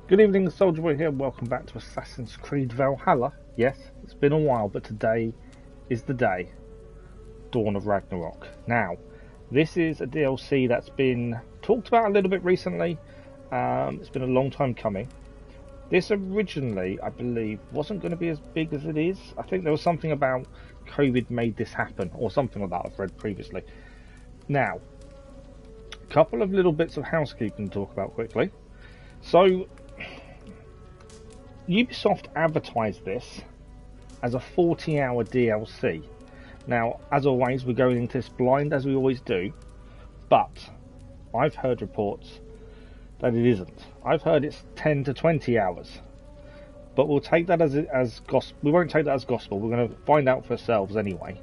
Good evening, Soldier Boy here. Welcome back to Assassin's Creed Valhalla. Yes, it's been a while, but today is the day. Dawn of Ragnarok. Now, this is a DLC that's been talked about a little bit recently. It's been a long time coming. This originally, I believe, wasn't going to be as big as it is. I think there was something about COVID made this happen, or something like that I've read previously. Now, a couple of little bits of housekeeping to talk about quickly. So, Ubisoft advertised this as a 40-hour DLC. Now, as always, we're going into this blind as we always do, but I've heard reports that it isn't. I've heard it's 10 to 20 hours, but we'll take that as gospel. We won't take that as gospel. We're going to find out for ourselves anyway.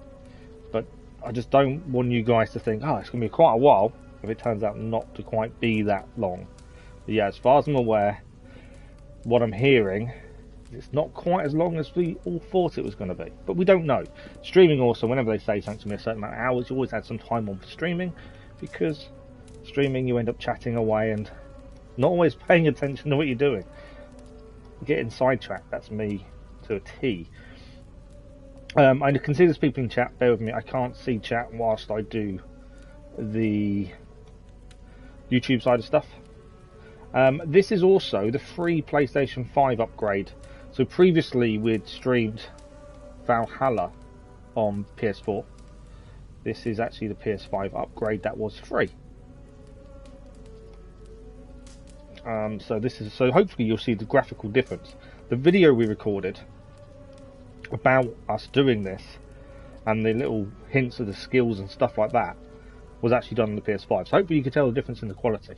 But I just don't want you guys to think, oh, it's going to be quite a while if it turns out not to quite be that long. But yeah, as far as I'm aware, what I'm hearing, it's not quite as long as we all thought it was going to be. But we don't know. Streaming also, whenever they say something to me a certain amount of hours, you always add some time on for streaming, because streaming you end up chatting away and not always paying attention to what you're doing. Getting sidetracked, that's me to a T. I can see there's people in chat, bear with me, I can't see chat whilst I do the YouTube side of stuff. This is also the free PlayStation 5 upgrade. So previously we'd streamed Valhalla on PS4. This is actually the PS5 upgrade that was free. So hopefully you'll see the graphical difference. The video we recorded about us doing this and the little hints of the skills and stuff like that was actually done on the PS5. So hopefully you can tell the difference in the quality.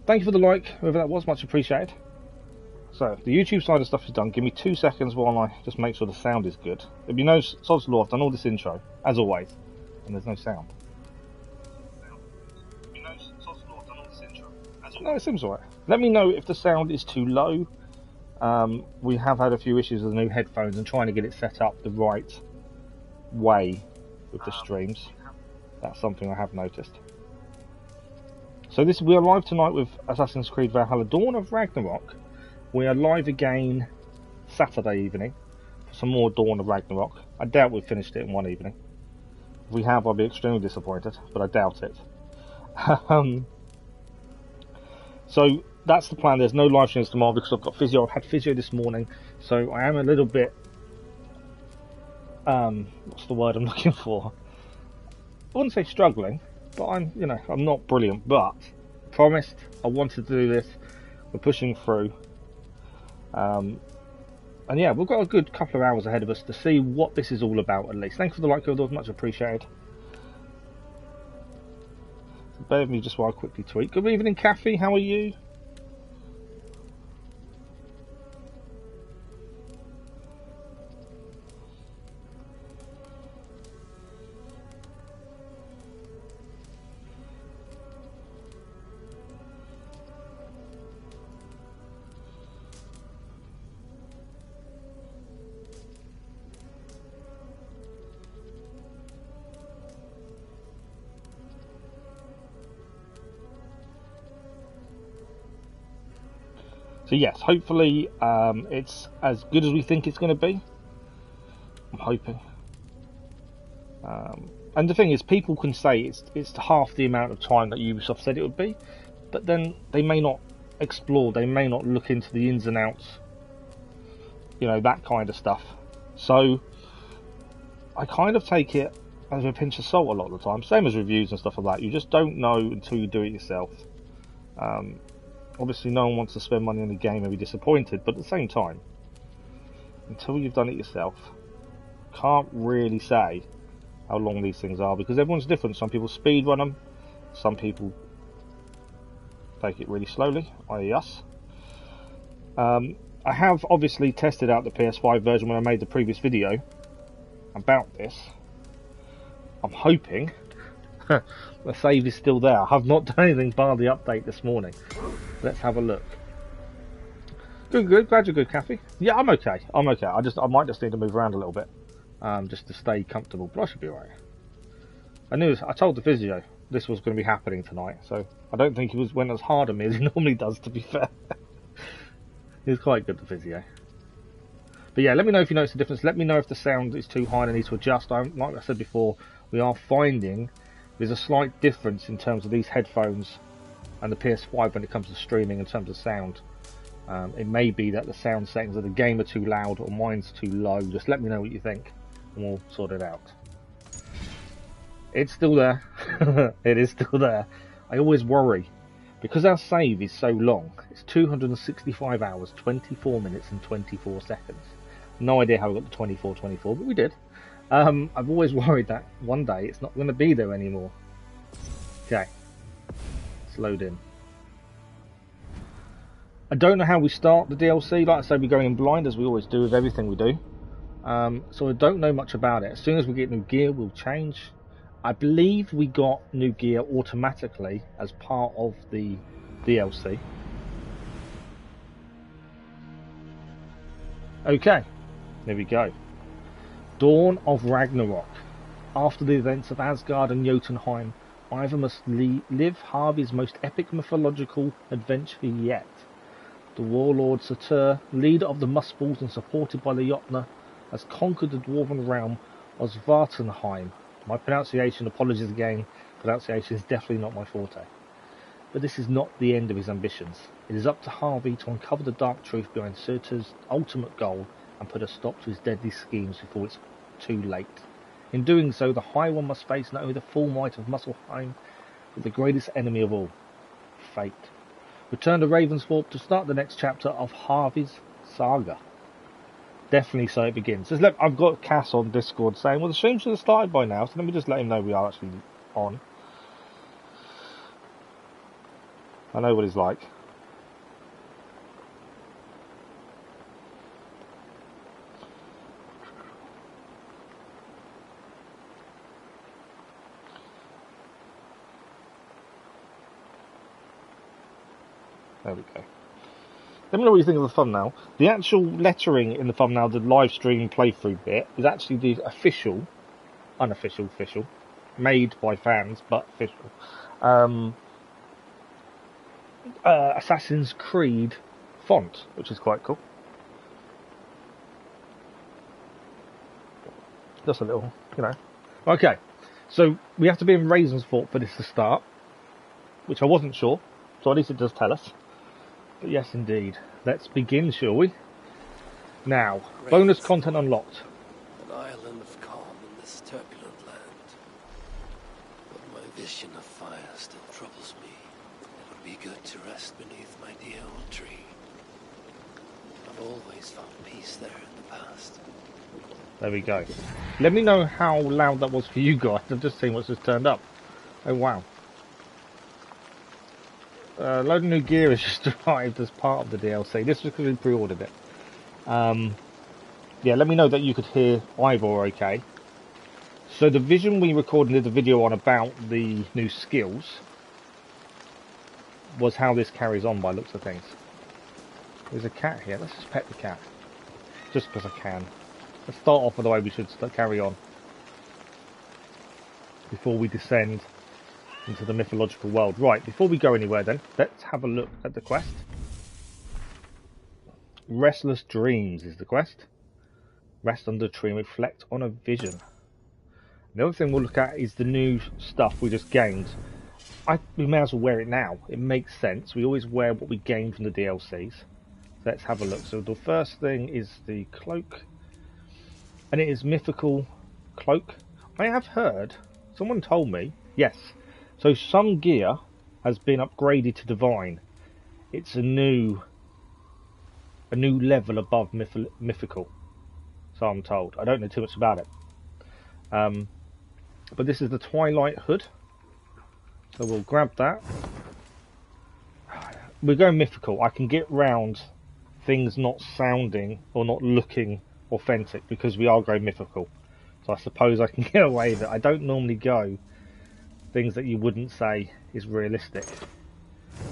Thank you for the like, whoever that was, much appreciated. So, the YouTube side of stuff is done. Give me 2 seconds while I just make sure the sound is good. If you know, Sod's Law, I've done all this intro, as always, and there's no sound. No, it seems alright. Let me know if the sound is too low. We have had a few issues with the new headphones and trying to get it set up the right way with the streams. That's something I have noticed. So we are live tonight with Assassin's Creed Valhalla Dawn of Ragnarok. We are live again Saturday evening for some more Dawn of Ragnarok. I doubt we've finished it in one evening. If we have, I'll be extremely disappointed, but I doubt it. So that's the plan. There's no live streams tomorrow because I've got physio. I've had physio this morning, so I am a little bit what's the word I'm looking for? I wouldn't say struggling, but I'm not brilliant, but promised I wanted to do this. We're pushing through. And yeah, we've got a good couple of hours ahead of us to see what this is all about, at least. Thanks for the like, those much appreciated. So bear with me just while I quickly tweet. Good evening, Kathy, how are you? So yes, hopefully it's as good as we think it's going to be. I'm hoping. And the thing is, people can say it's half the amount of time that Ubisoft said it would be, but then they may not explore, they may not look into the ins and outs, that kind of stuff. So I kind of take it as a pinch of salt a lot of the time, same as reviews and stuff like that. You just don't know until you do it yourself. Obviously no one wants to spend money on a game and be disappointed, but at the same time, until you've done it yourself, can't really say how long these things are, because everyone's different. Some people speed run them, some people take it really slowly, i.e. us. I have obviously tested out the PS5 version when I made the previous video about this. I'm hoping the save is still there. I have not done anything bar the update this morning. Let's have a look. Good. Glad you're good, Kathy. Yeah, I'm okay. I might just need to move around a little bit, just to stay comfortable. But I should be alright. I told the physio this was going to be happening tonight, so I don't think he went as hard on me as he normally does, to be fair. It's quite good, the physio. But yeah, let me know if you notice the difference. Let me know if the sound is too high and I need to adjust. Like I said before, we are finding there's a slight difference in terms of these headphones and the PS5 when it comes to streaming in terms of sound. It may be that the sound settings of the game are too loud or mine's too low. Just let me know what you think and we'll sort it out. It's still there. It is still there. I always worry because our save is so long. It's 265 hours, 24 minutes and 24 seconds. No idea how we got to 24, but we did. I've always worried that one day it's not going to be there anymore. Okay, let's load in. I don't know how we start the DLC. Like I say, we're going in blind as we always do with everything we do. So I don't know much about it. As soon as we get new gear, we'll change. I believe we got new gear automatically as part of the DLC. Okay, there we go. Dawn of Ragnarok. After the events of Asgard and Jotunheim, Ivar must live Harvey's most epic mythological adventure yet. The warlord Surtur, leader of the Muspels and supported by the Jotnar, has conquered the dwarven realm of Svartalfheim. My pronunciation, apologies again, pronunciation is definitely not my forte. But this is not the end of his ambitions. It is up to Harvey to uncover the dark truth behind Surtur's ultimate goal and put a stop to his deadly schemes before it's too late. In doing so, the High One must face not only the full might of Muspelheim, but the greatest enemy of all, fate. Return to Ravensthorpe to start the next chapter of Harvey's saga. Definitely so it begins. I've got Cass on Discord saying, well, the stream should have started by now, so let me just let him know we are actually on. I know what he's like. There we go. Let me know what you think of the thumbnail. The actual lettering in the thumbnail, the live stream playthrough bit, is actually the unofficial, made by fans, but official, Assassin's Creed font, which is quite cool. Just a little, you know. Okay, so we have to be in Ravensthorpe for this to start, which I wasn't sure, so at least it does tell us. But yes, indeed. Let's begin, shall we? Now, bonus content unlocked. An island of calm in this turbulent land. But my vision of fire still troubles me. It would be good to rest beneath my dear old tree. I've always found peace there in the past. There we go. Let me know how loud that was for you guys. I've just seen what's just turned up. Oh, wow. Load of new gear has just arrived as part of the DLC. This was because we pre-ordered it. Yeah, let me know that you could hear Ivor okay. So the vision we recorded the video on about the new skills was how this carries on by looks of things. There's a cat here. Let's just pet the cat. Just because I can. Let's start off with the way we should carry on. Before we descend into the mythological world. Right, before we go anywhere then, let's have a look at the quest. Restless Dreams is the quest. Rest under a tree and reflect on a vision. The other thing we'll look at is the new stuff we just gained. We may as well wear it now. It makes sense. We always wear what we gain from the DLCs. So let's have a look. So the first thing is the cloak. And it is Mythical Cloak. I have heard, someone told me, yes. So some gear has been upgraded to Divine. It's a new level above Mythical. So I'm told. I don't know too much about it. But this is the Twilight Hood. So we'll grab that. We're going Mythical. I can get round things not sounding or not looking authentic because we are going Mythical. So I suppose I can get away with it. I don't normally go things that you wouldn't say is realistic,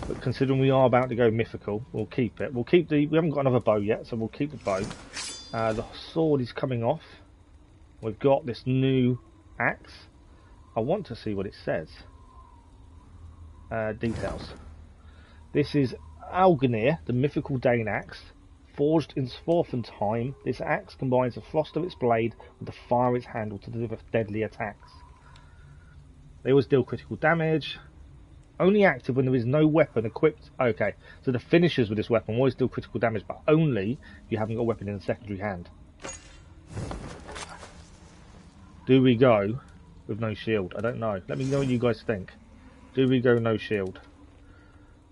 but considering we are about to go Mythical, we'll keep it. We haven't got another bow yet, so we'll keep the bow. The sword is coming off. We've got this new axe. I want to see what it says. Details. This is Alganir, the Mythical Dane axe. Forged in Swarthen time, this axe combines the frost of its blade with the fire of its handle to deliver deadly attacks. They always deal critical damage. Only active when there is no weapon equipped. Okay, so the finishers with this weapon always deal critical damage, but only if you haven't got a weapon in a secondary hand. Do we go with no shield? I don't know. Let me know what you guys think. Do we go no shield?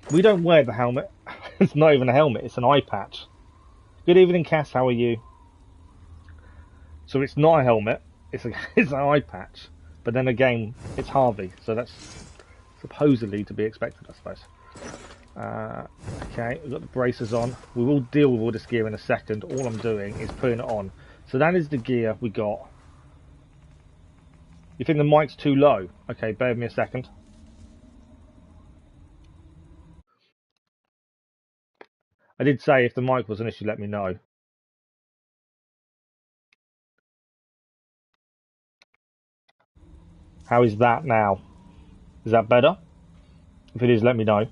We don't wear the helmet. It's not even a helmet, it's an eye patch. Good evening, Cass, how are you? So it's not a helmet, it's an eye patch. But then again, it's Harvey, so that's supposedly to be expected, I suppose. Okay, we've got the braces on. We will deal with all this gear in a second. All I'm doing is putting it on. So that is the gear we got. You think the mic's too low? Okay, bear with me a second. I did say if the mic was an issue, let me know. How is that now? Is that better? If it is, let me know.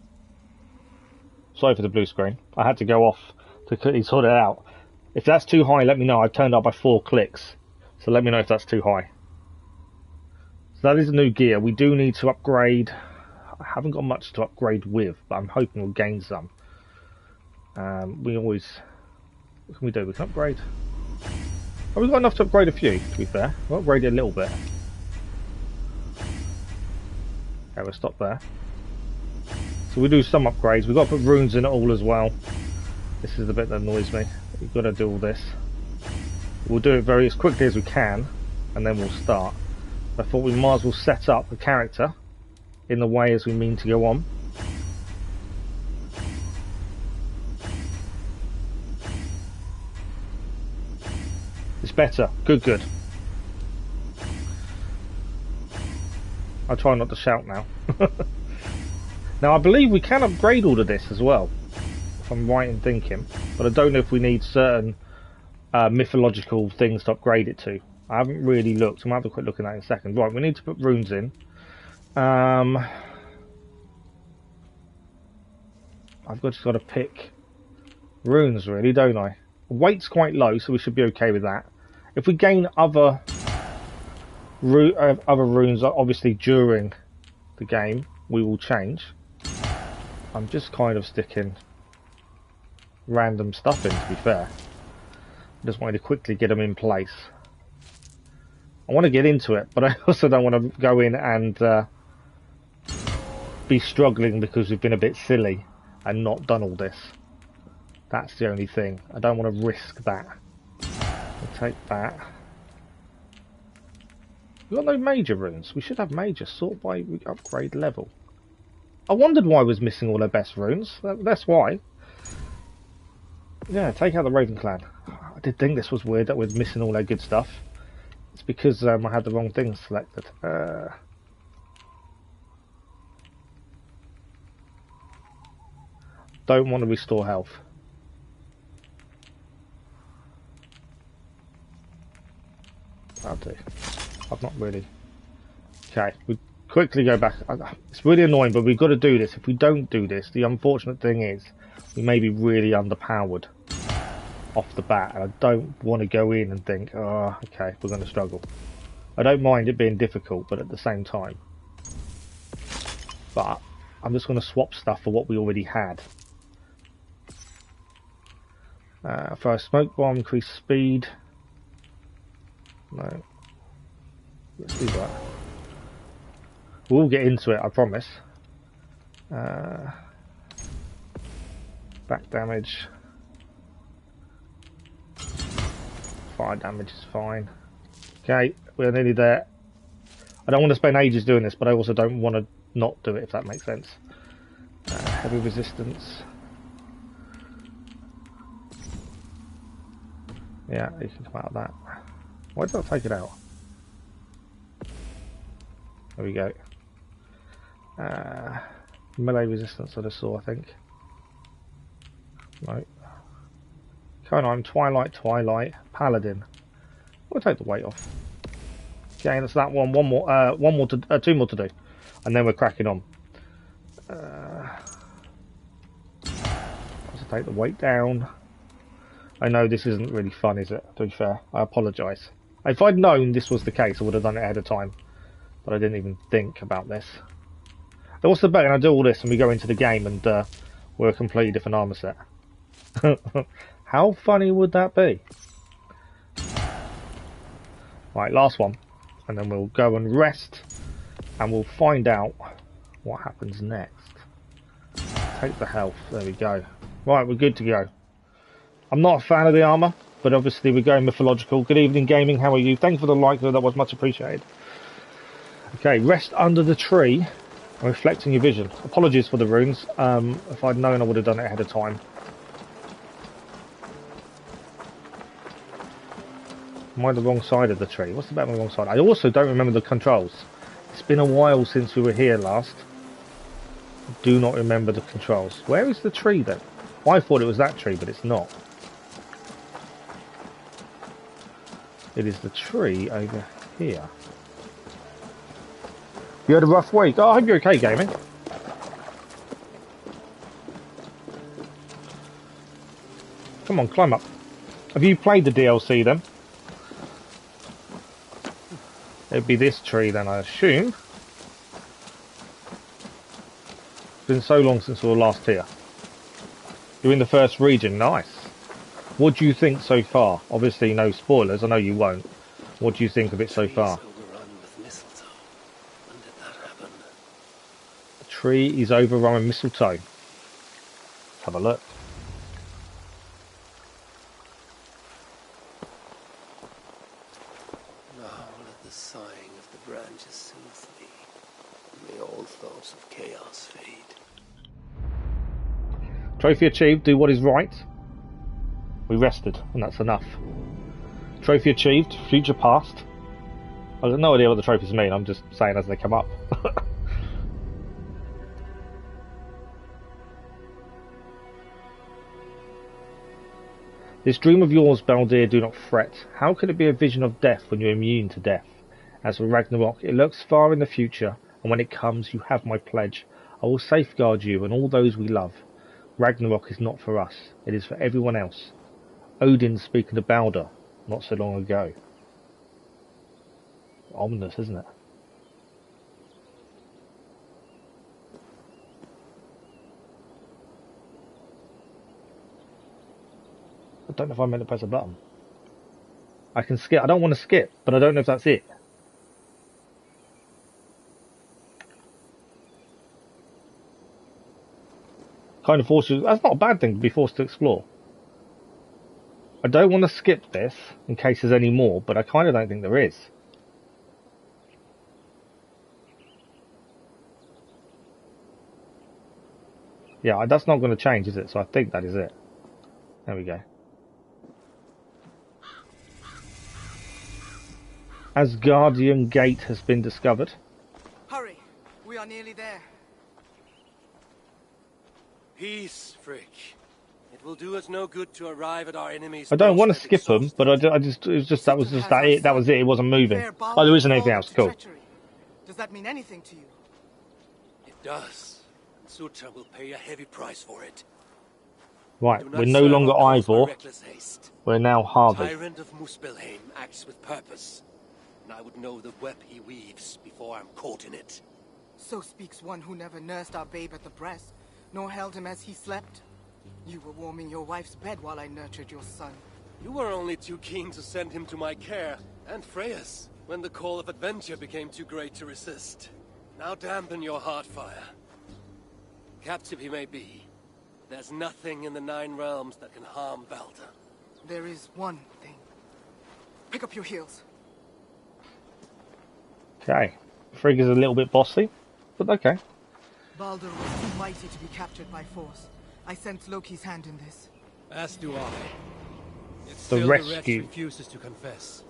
Sorry for the blue screen. I had to go off to quickly sort it out. If that's too high, let me know. I've turned up by 4 clicks. So let me know if that's too high. So that is a new gear. We do need to upgrade. I haven't got much to upgrade with, but I'm hoping we'll gain some. We always... What can we do? We can upgrade. Oh, we've got enough to upgrade a few, to be fair. We'll upgrade it a little bit. Okay, we'll stop there. So we do some upgrades. We've got to put runes in it all as well. This is the bit that annoys me. We've got to do all this. We'll do it very as quickly as we can, and then we'll start. I thought we might as well set up the character in the way as we mean to go on. It's better. Good, good. I'll try not to shout now. Now I believe we can upgrade all of this as well, if I'm right in thinking, but I don't know if we need certain mythological things to upgrade it to. I haven't really looked. I'm going to have a quick look at that in a second. Right, we need to put runes in. I've just got to pick runes really, don't I? Weight's quite low, so we should be okay with that. If we gain other runes, obviously during the game, we will change. I'm just kind of sticking random stuff in, to be fair. I just wanted to quickly get them in place. I want to get into it, but I also don't want to go in and be struggling because we've been a bit silly and not done all this. That's the only thing. I don't want to risk that. We'll take that. We've got no major runes. We should have major. Sort by upgrade level. I wondered why I was missing all their best runes. That's why. Yeah, take out the Raven Clan. I did think this was weird that we're missing all their good stuff. It's because I had the wrong things selected. Don't want to restore health. I'll do. I've not really. Okay, we quickly go back. It's really annoying, but we've got to do this. If we don't do this, the unfortunate thing is we may be really underpowered off the bat, and I don't want to go in and think, oh, okay, we're going to struggle. I don't mind it being difficult, but at the same time. But I'm just going to swap stuff for what we already had. For a smoke bomb, increase speed. No. Let's do that. We'll get into it, I promise. Back damage. Fire damage is fine. Okay, we're nearly there. I don't want to spend ages doing this, but I also don't want to not do it, if that makes sense. Heavy resistance. Yeah, you can come out of that. Why did I take it out? There we go. Melee resistance I just saw, I think. No. Come on, Twilight, Paladin. We'll take the weight off. Okay, that's that one. One more to, 2 more to do, and then we're cracking on. Let's take the weight down. I know this isn't really fun, is it? To be fair, I apologise. If I'd known this was the case, I would have done it ahead of time. But I didn't even think about this. And what's the bet? And I do all this and we go into the game and we're a completely different armor set. How funny would that be? Right, last one. And then we'll go and rest. And we'll find out what happens next. Take the health. There we go. Right, we're good to go. I'm not a fan of the armour, but obviously we're going mythological. Good evening, gaming. How are you? Thanks for the like. That was much appreciated. Okay, rest under the tree. Reflecting your vision. Apologies for the runes. If I'd known, I would have done it ahead of time. Am I the wrong side of the tree? What's the bet on the wrong side? I also don't remember the controls. It's been a while since we were here last. I do not remember the controls. Where is the tree then? I thought it was that tree, but it's not. It is the tree over here. You had a rough week? Oh, I hope you're okay, gaming. Come on, climb up. Have you played the DLC then? It'd be this tree then, I assume. It's been so long since we were last here. You're in the first region, nice. What do you think so far? Obviously no spoilers, I know you won't. What do you think of it so far? The tree is overrun with mistletoe. Let's have a look. Now let the sighing of the branches soothe me, and may all thoughts of chaos fade. Trophy achieved, do what is right. We rested, and that's enough. Trophy achieved, future past. I've got no idea what the trophies mean, I'm just saying as they come up. This dream of yours, Baldir, do not fret. How could it be a vision of death when you're immune to death? As for Ragnarok, it looks far in the future, and when it comes, you have my pledge. I will safeguard you and all those we love. Ragnarok is not for us, it is for everyone else. Odin speaking to Balder not so long ago. Ominous, isn't it? I don't know if I meant to press a button. I can skip. I don't want to skip, but I don't know if that's it. Kind of forces. That's not a bad thing to be forced to explore. I don't want to skip this in case there's any more, but I kind of don't think there is. Yeah, that's not going to change, is it? So I think that is it. There we go. Asgardian Gate has been discovered. Hurry, we are nearly there. Peace, Frick. It will do us no good to arrive at our enemies. I don't want to skip them, but I just, it was just, that was just that it. That was it. It wasn't moving. Oh, there isn't anything else. Cool. Does that mean anything to you? It does. Sutra will pay a heavy price for it. Right, we're no longer Ivor. We're now Harvey. Tyrant of Muspelheim acts with purpose, and I would know the web he weaves before I'm caught in it. So speaks one who never nursed our babe at the breast, nor held him as he slept. You were warming your wife's bed while I nurtured your son. You were only too keen to send him to my care, and Freya's, when the call of adventure became too great to resist. Now dampen your heart fire. Captive he may be, there's nothing in the Nine Realms that can harm Balder. There is one thing. Pick up your heels. Okay. Frigg is a little bit bossy, but okay. Balder was too mighty to be captured by force. I sense Loki's hand in this. As do I. Yet The still the rescue. wretch refuses to confess.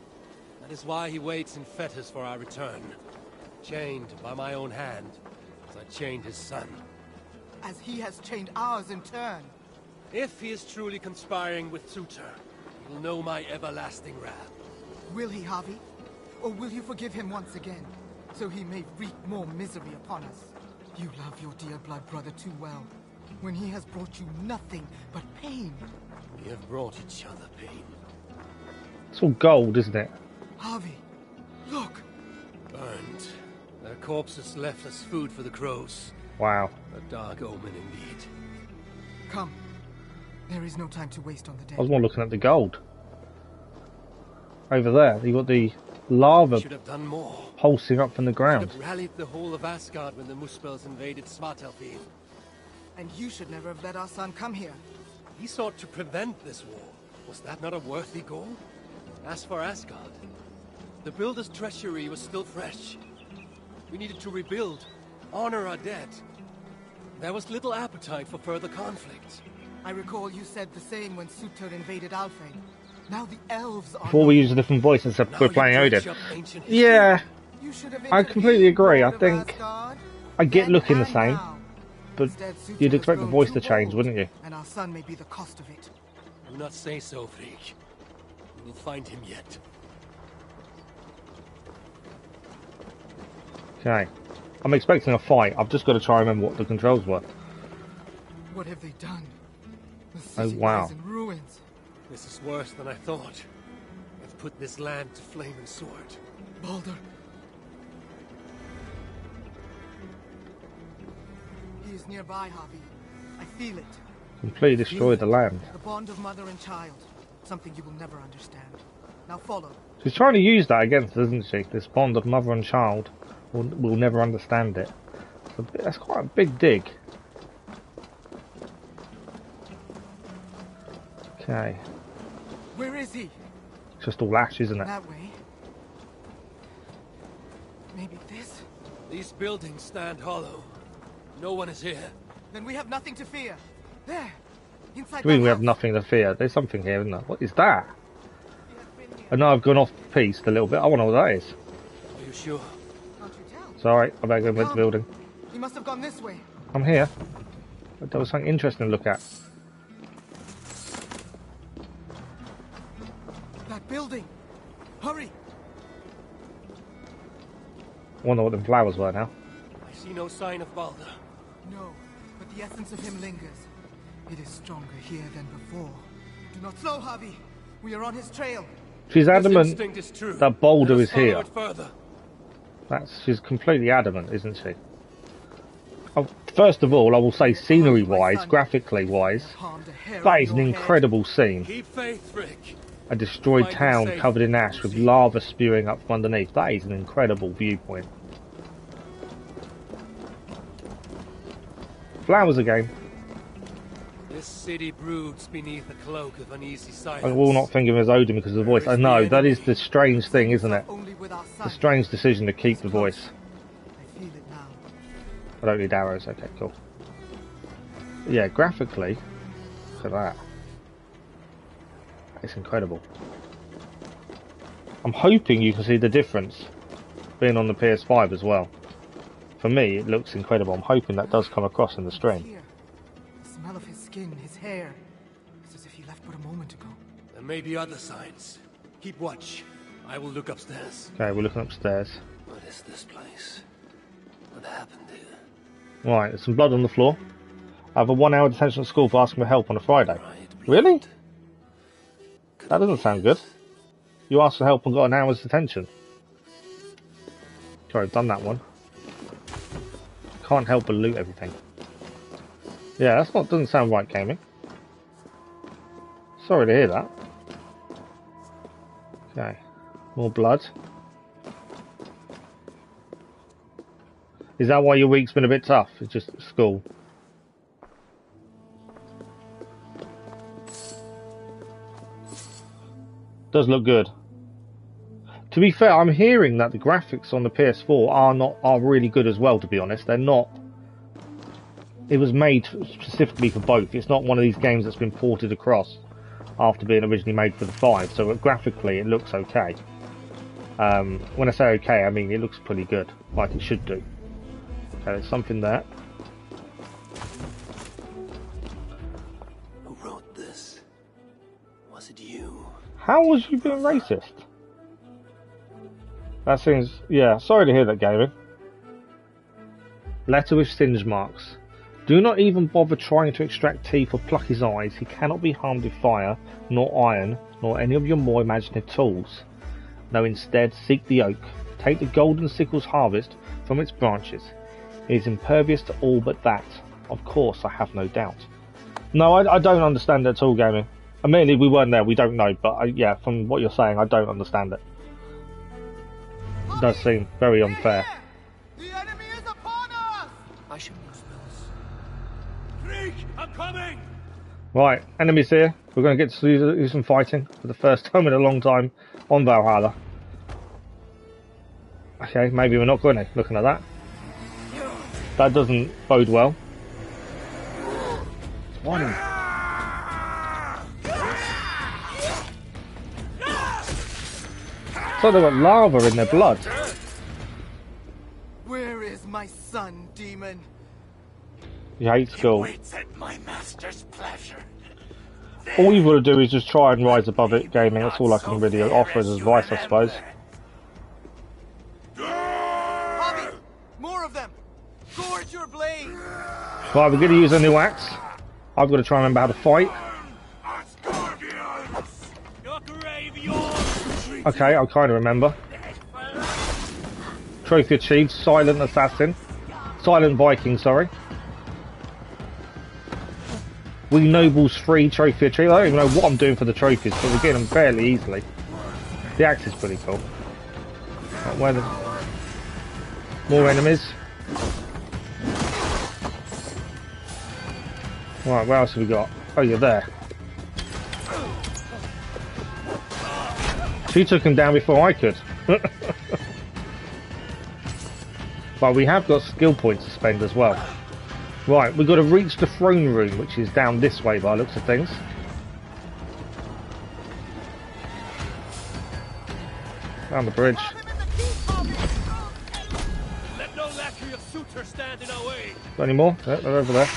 That is why he waits in fetters for our return. Chained by my own hand, as I chained his son. As he has chained ours in turn. If he is truly conspiring with Sutra, he will know my everlasting wrath. Will he, Harvey? Or will you forgive him once again, so he may wreak more misery upon us? You love your dear blood brother too well. when he has brought you nothing but pain? We have brought each other pain. It's all gold, isn't it? Harvey, look! Burned. Their corpses left as food for the crows. Wow. A dark omen indeed. Come. There is no time to waste on the dead. I was more looking at the gold. Over there, you got the lava Should have done more. pulsing up from the ground. Should have rallied the whole of Asgard when the Muspels invaded Svartalfheim. And you should never have let our son come here. He sought to prevent this war. Was that not a worthy goal? As for Asgard, the Builder's treachery was still fresh. We needed to rebuild, honor our dead. There was little appetite for further conflict. I recall you said the same when Sutur invaded Alfheim. Now the elves are... Before we use a different voice and said Now we're you playing dredge Odin. up ancient history. Yeah, You should have I completely agree. I intervened, think Asgard. I get Then looking the and same, now. but Instead, Sutur you'd has expect the grown voice too to change, bold, wouldn't you? And our son may be the cost of it. Do not say so, Freak. We will find him yet. Okay. I'm expecting a fight. I've just got to try and remember what the controls were. What have they done? The Oh, city wow. lies in ruins. This is worse than I thought. They've put this land to flame and sword. Baldur. He is nearby, Harvey. I feel it. Completely destroyed the land. The bond of mother and child. Something you will never understand. Now follow. She's trying to use that against us, isn't she? This bond of mother and child. We'll never understand it. That's quite a big dig. Okay. Where is he? Just all ash, isn't it? That way. Maybe this? These buildings stand hollow. No one is here. Then we have nothing to fear. There. Inside I mean, that we have house. nothing to fear. There's something here, isn't there? What is that? He has been here. I know I've gone off piece a little bit. I want to know what that is. Are you sure? Can't you tell? It's alright. I better go into the Come. building. He must have gone this way. I'm here. There was something interesting to look at. That building. Hurry. I wonder what the flowers were now. I see no sign of Baldur. No, but the essence of him lingers. It is stronger here than before. Do not slow, Harvey. We are on his trail. She's This adamant instinct is true. that Baldur Let us is follow here. it further. She's completely adamant, isn't she? Oh, first of all, I will say scenery-wise, graphically-wise, Harmed a hair that on is an your head. incredible scene. Keep faith, Frick. A destroyed Find him town safe. covered in ash with lava spewing up from underneath. That is an incredible viewpoint. Flowers again. This city broods beneath a cloak of uneasy silence. I will not think of him as Odin because of the voice. I know, that is the strange thing, isn't it? Only with our The son. strange decision to keep the voice. I feel it now. I don't need arrows. Okay, cool. Yeah, graphically, look at that. It's incredible. I'm hoping you can see the difference being on the PS5 as well. For me, it looks incredible. I'm hoping that does come across in the stream. Here. The smell of his skin, his hair. It's as if he left but a moment ago. There may be other signs. Keep watch. I will look upstairs. Okay, we're looking upstairs. What is this place? What happened here? Right, there's some blood on the floor. I have a 1 hour detention at school for asking for help on a Friday. Right, Really? blood. Could That doesn't be sound it. good. You asked for help and got an hour's detention. Sorry, I've done that one. Can't help but loot everything. Yeah, doesn't sound right, gaming. Sorry to hear that. Okay, more blood. Is that why your week's been a bit tough? It's just school. Does look good. To be fair, I'm hearing that the graphics on the PS4 are really good as well, to be honest. They're not... It was made specifically for both. It's not one of these games that's been ported across after being originally made for the 5, so graphically it looks okay. When I say okay, I mean it looks pretty good, like it should do. Okay, there's something there. Who wrote this? Was it you? How was you being racist? That seems... Yeah, sorry to hear that, Gavin. Letter with singe marks. Do not even bother trying to extract teeth or pluck his eyes. He cannot be harmed with fire, nor iron, nor any of your more imaginative tools. No, instead, seek the oak. Take the golden sickle's harvest from its branches. It is impervious to all but that. Of course, I have no doubt. No, I don't understand it at all, Gaming. Admittedly, we weren't there, we don't know, but yeah, from what you're saying, I don't understand it. It does seem very unfair. The enemy is upon us! I should use those. Krieg, I'm coming! Right, enemies here. We're going to get to do some fighting for the first time in a long time on Valhalla. Okay, maybe we're not going to, looking at that. That doesn't bode well. What is... So they've got lava in their blood. Where is my son, demon? You hate school. Waits at my master's pleasure. All you've got to do is just try and rise above it, Gaming. That's all I can really offer as advice, I suppose. Hobby! More of them! Gorge your blade! Right, we're going to use a new axe. I've got to try and remember how to fight. Okay, I kind of remember. Trophy achieved, Silent Assassin. Silent Viking, sorry. We Nobles 3 trophy achieved. I don't even know what I'm doing for the trophies, but we're getting them fairly easily. The axe is pretty cool. Right, where the... More enemies. Right, where else have we got? Oh, you're there. She took him down before I could. But we have got skill points to spend as well. Right, we've got to reach the throne room, which is down this way by the looks of things. Down the bridge. Let no lackery of suitor stand in our way. Got any more? Yeah, they're over there.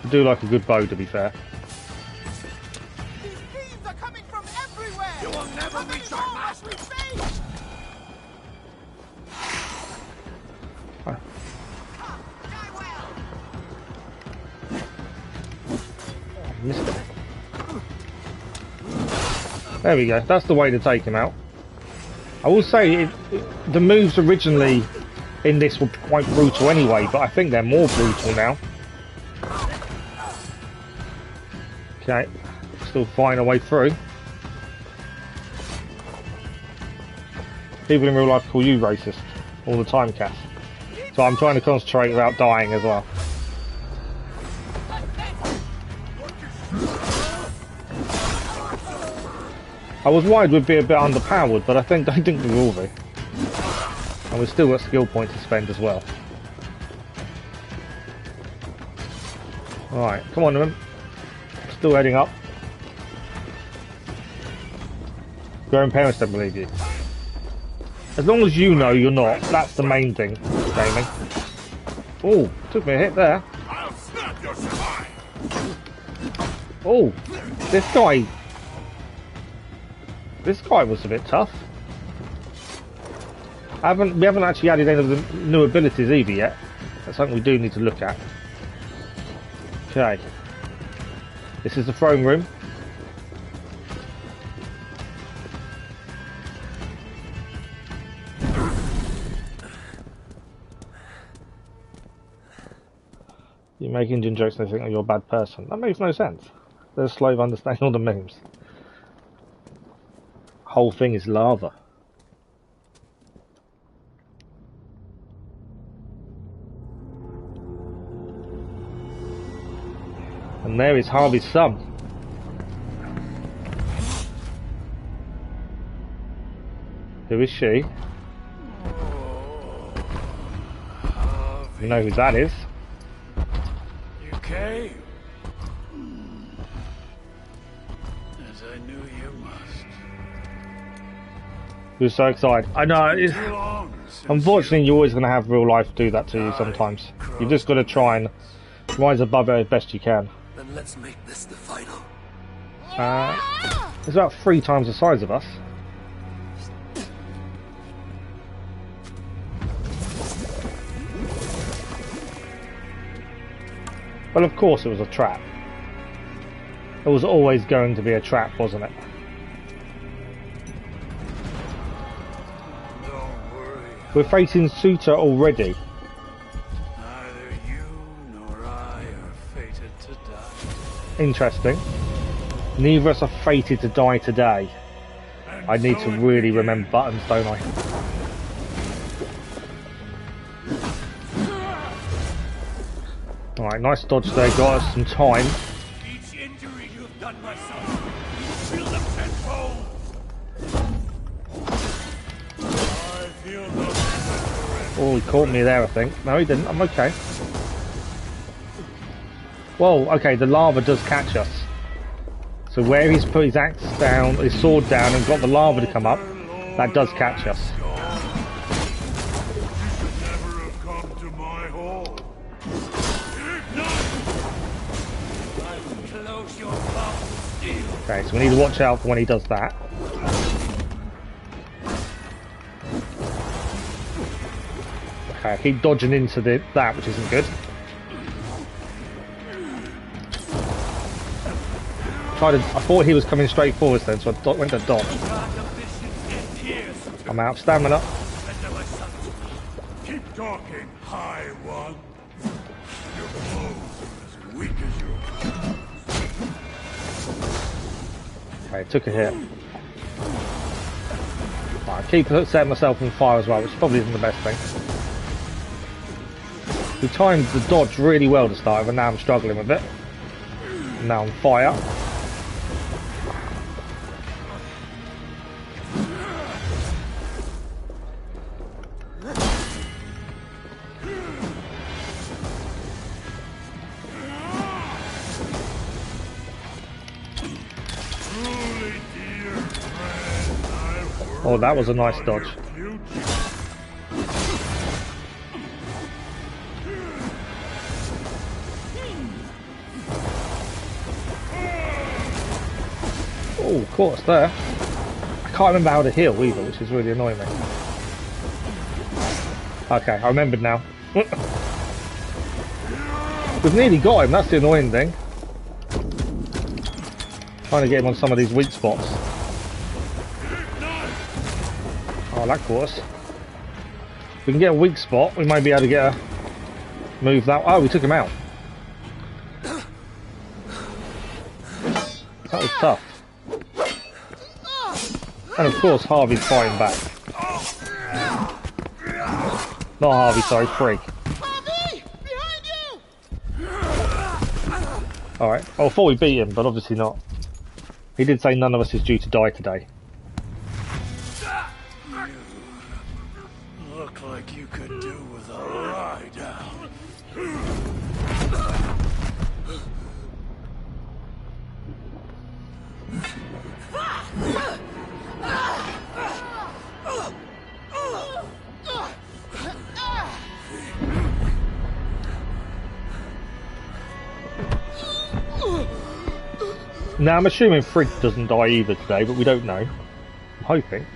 I do like a good bow, to be fair. These thieves are coming from everywhere! You will never reach our master. Missed it. There we go. That's the way to take him out. I will say the moves originally in this were quite brutal anyway, but I think they're more brutal now. Okay, still fighting our way through. People in real life call you racist all the time, Cass. So I'm trying to concentrate without dying as well. I was worried we'd be a bit underpowered, but I don't think we will be. And we've still got skill points to spend as well. Alright, come on then. Still heading up. Your own parents don't believe you. As long as you know you're not, that's the main thing, gaming. Oh, took me a hit there. I'll snap your spine. Oh, this guy was a bit tough. We haven't actually added any of the new abilities either yet. That's something we do need to look at. Okay. This is the throne room. You make Indian jokes and they think you're a bad person. That makes no sense. They're slow to understand all the memes. Whole thing is lava. And there is Harvey's son. Who is she? You know who that is. You came. As I knew you must. You're so excited. I know. Unfortunately, you're always going to have real life do that to you sometimes. You've just got to try and rise above it as best you can. Then let's make this the final. It's about 3 times the size of us. Well, of course it was a trap. It was always going to be a trap, wasn't it? Don't worry. We're facing Suitor already. Neither you nor I are fated to die. Interesting. Neither of us are fated to die today. And I need so to it really begins. remember buttons, don't I? Alright, nice dodge there, got us some time. Each injury you have done, my son, you feel them tenfold. I feel nothing. Oh, he caught me there, I think. No, he didn't. I'm okay. Whoa, okay, the lava does catch us. So where he's put his axe down, his sword down, and got the lava to come up, that does catch us. You should never have come to my hall. Close your mouth, steel. Okay, so we need to watch out for when he does that. Okay, I keep dodging into that, which isn't good. I thought he was coming straight for us then, so I went to dodge. I'm out of stamina. Keep talking, High One. Your blows are as weak as your Okay, took a hit. Right, I keep setting myself on fire as well, which probably isn't the best thing. We timed the dodge really well to start with, and now I'm struggling with it. And now I'm on fire. Oh, that was a nice dodge. Oh, caught us there. I can't remember how to heal either, which is really annoying me. Okay, I remembered now. We've nearly got him, that's the annoying thing. Trying to get him on some of these weak spots. Oh, that caught us. If we can get a weak spot, we might be able to get a move that. Oh, we took him out. That was tough. And of course, Harvey's fighting back. Not Harvey, sorry, Freak. Harvey! Behind you! Alright. Oh, I thought we beat him, but obviously not. He did say none of us is due to die today. Look like you could do with a lie down. Now, I'm assuming Freak doesn't die either today, but we don't know. I'm hoping.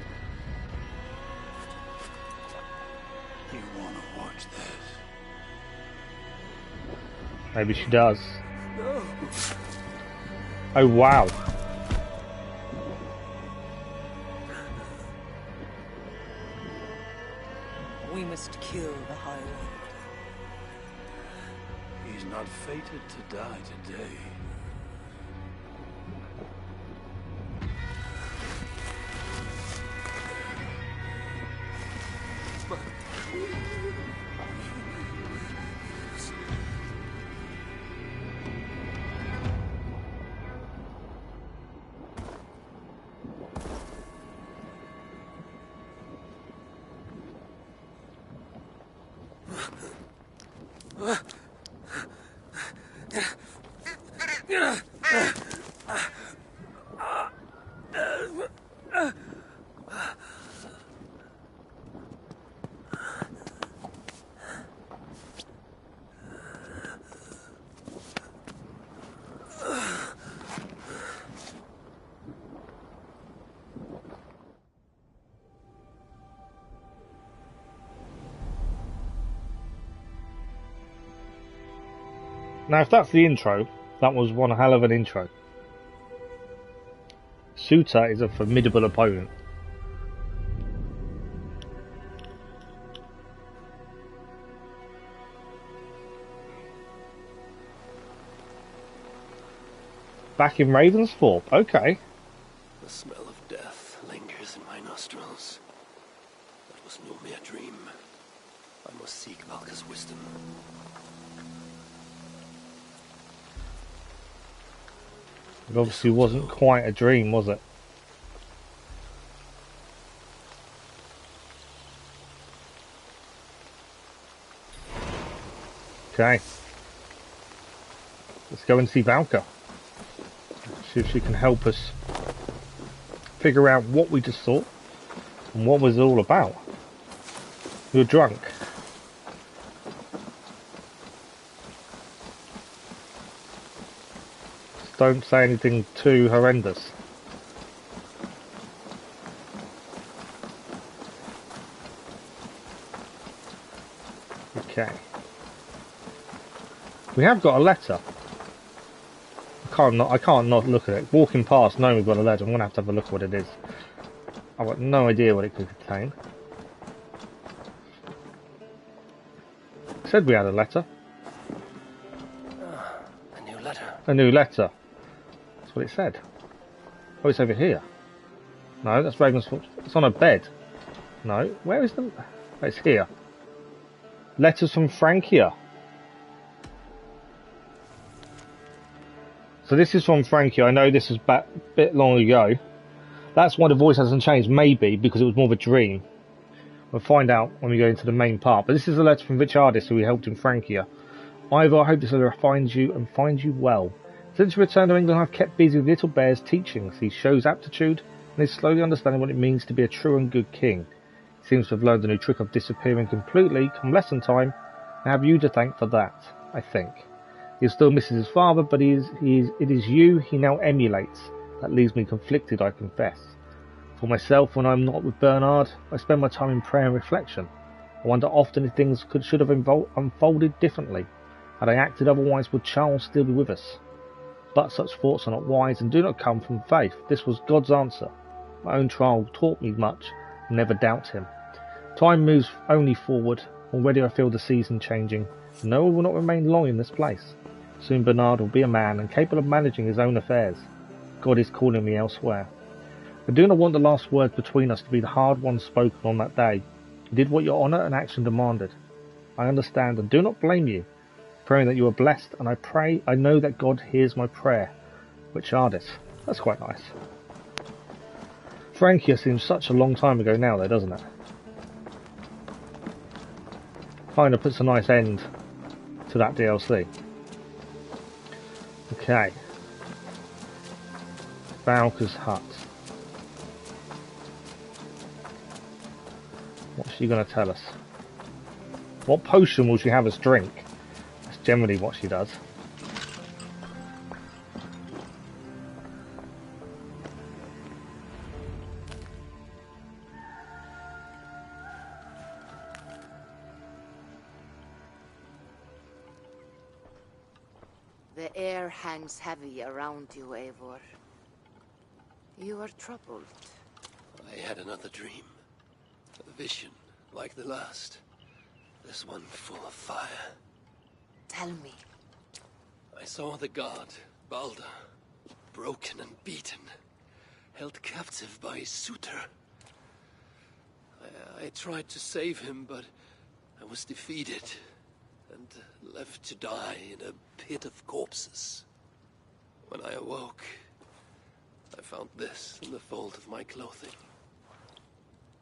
You wanna watch this? Maybe she does. Oh, wow. We must kill the High One. He's not fated to die today. Now, if that's the intro, that was one hell of an intro. Suitor is a formidable opponent. Back in Ravensthorpe, okay. The smell of death lingers in my nostrils. That was no mere dream. I must seek Valka's wisdom. It obviously wasn't quite a dream, was it? Okay. Let's go and see Valka. See if she can help us figure out what we just saw and what was it all about. You're drunk. Don't say anything too horrendous. Okay. We have got a letter. I can't not look at it. Walking past, knowing we've got a letter, I'm gonna have a look at what it is. I've got no idea what it could contain. It said we had a letter. A new letter. A new letter. That's what it said. Oh, it's over here. No, that's Ravensthorpe. It's on a bed. No, where is the... Oh, it's here. Letters from Francia. So this is from Francia. I know this was back a bit long ago. That's why the voice hasn't changed, maybe, because it was more of a dream. We'll find out when we go into the main part. But this is a letter from Richardis, who we helped in Francia. Ivor, I hope this letter finds you and finds you well. Since your return to England, I've kept busy with Little Bear's teachings. He shows aptitude and is slowly understanding what it means to be a true and good king. He seems to have learned the new trick of disappearing completely come lesson time, and have you to thank for that, I think. He still misses his father, but it is you he now emulates. That leaves me conflicted, I confess. For myself, when I'm not with Bernard, I spend my time in prayer and reflection. I wonder often if things should have unfolded differently. Had I acted otherwise, would Charles still be with us? But such thoughts are not wise and do not come from faith. This was God's answer. My own trial taught me much, and never doubt him. Time moves only forward. Already I feel the season changing. No one will not remain long in this place. Soon Bernard will be a man and capable of managing his own affairs. God is calling me elsewhere. I do not want the last words between us to be the hard ones spoken on that day. You did what your honour and action demanded. I understand and do not blame you, praying that you are blessed, and I know that God hears my prayer. Richardis. That's quite nice. Francia seems such a long time ago now though, doesn't it? Kind of puts a nice end to that DLC. Okay. Valka's hut. What's she going to tell us? What potion will she have us drink? That's generally what she does. The air hangs heavy around you, Eivor. You are troubled. I had another dream. A vision, like the last. This one full of fire. Tell me. I saw the god, Balder, broken and beaten, held captive by his suitor. I tried to save him, but I was defeated and left to die in a pit of corpses. When I awoke, I found this in the fold of my clothing.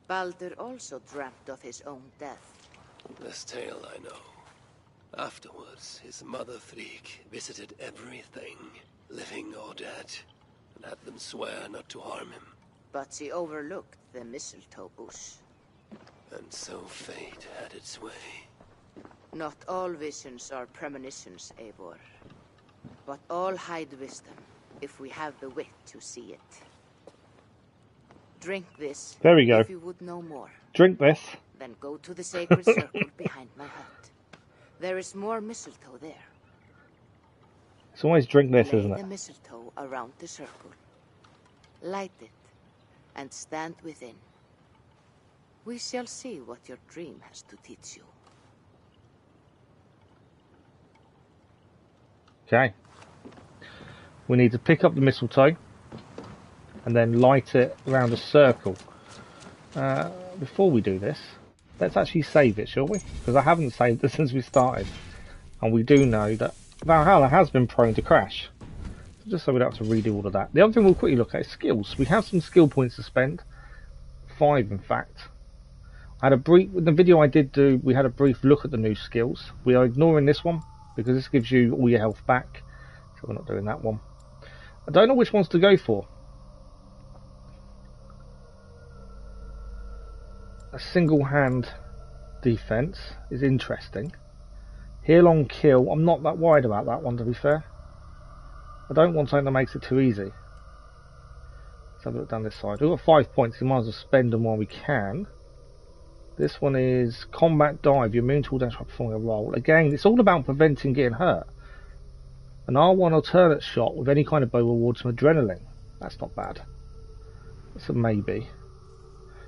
Balder also dreamt of his own death. This tale I know. Afterwards, his mother Frigg visited everything, living or dead, and had them swear not to harm him. But she overlooked the mistletoe bush. And so fate had its way. Not all visions are premonitions, Eivor. But all hide wisdom, if we have the wit to see it. Drink this. There we go. If you would know more. Drink this. Then go to the sacred circle behind my hut. There is more mistletoe there. It's always drink this, Lay isn't it? the mistletoe around the circle. Light it, and stand within. We shall see what your dream has to teach you. Okay. We need to pick up the mistletoe and then light it around a circle. Before we do this, let's actually save it, shall we? Because I haven't saved it since we started. And we do know that Valhalla has been prone to crash. So just so we don't have to redo all of that. The other thing we'll quickly look at is skills. We have some skill points to spend. 5, in fact. I had a brief, in the video I did do, we had a brief look at the new skills. We are ignoring this one because this gives you all your health back. So we're not doing that one. I don't know which ones to go for. A single hand defense is interesting. Heal on kill, I'm not that worried about that one, to be fair. I don't want something that makes it too easy. Let's have a look down this side. We've got 5 points, we might as well spend them while we can. This one is combat dive, you're immune to all damage by performing a roll. Again, it's all about preventing getting hurt. An R1 alternate shot with any kind of bow rewards some adrenaline. That's not bad. That's a maybe.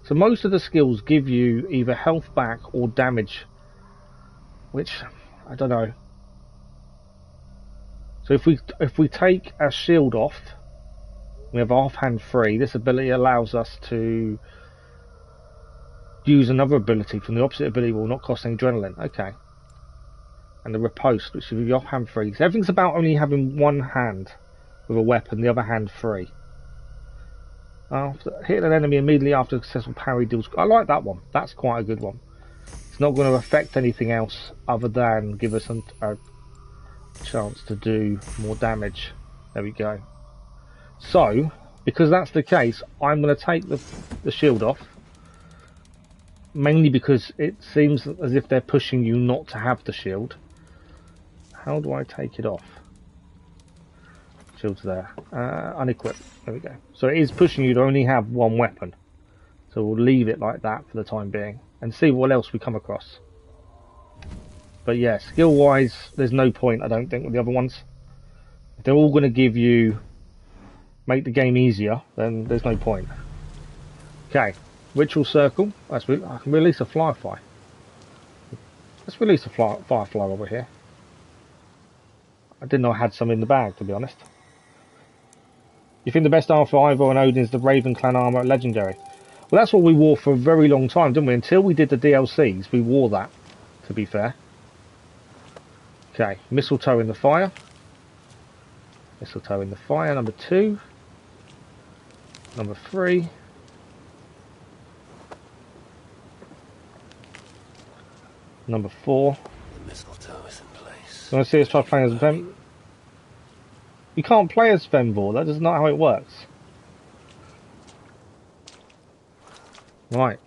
So most of the skills give you either health back or damage, which I don't know. So if we take our shield off, we have offhand free. This ability allows us to use another ability from the opposite ability will not cost any adrenaline. Okay. And the riposte, which is the offhand free. So everything's about only having one hand with a weapon, the other hand free. After hitting an enemy immediately after a successful parry deals. I like that one. That's quite a good one. It's not going to affect anything else other than give us a chance to do more damage. There we go. So, because that's the case, I'm going to take the shield off. Mainly because it seems as if they're pushing you not to have the shield. How do I take it off? Shield's there. Unequip. There we go. So it is pushing you to only have one weapon. So we'll leave it like that for the time being. And see what else we come across. But yeah, skill wise, there's no point, I don't think, with the other ones. If they're all going to give you, make the game easier, then there's no point. Okay, ritual circle. I can release a firefly. Let's release a firefly over here. I didn't know I had some in the bag, to be honest. You think the best armor for Ivor and Odin is the Raven Clan armor at Legendary? Well, that's what we wore for a very long time, didn't we? Until we did the DLCs, we wore that, to be fair. Okay, mistletoe in the fire. Mistletoe in the fire, number 2. Number 3. Number 4. The mistletoe is in place. You want to see us try playing as Ven? You can't play as Venvor, that is not how it works. Right.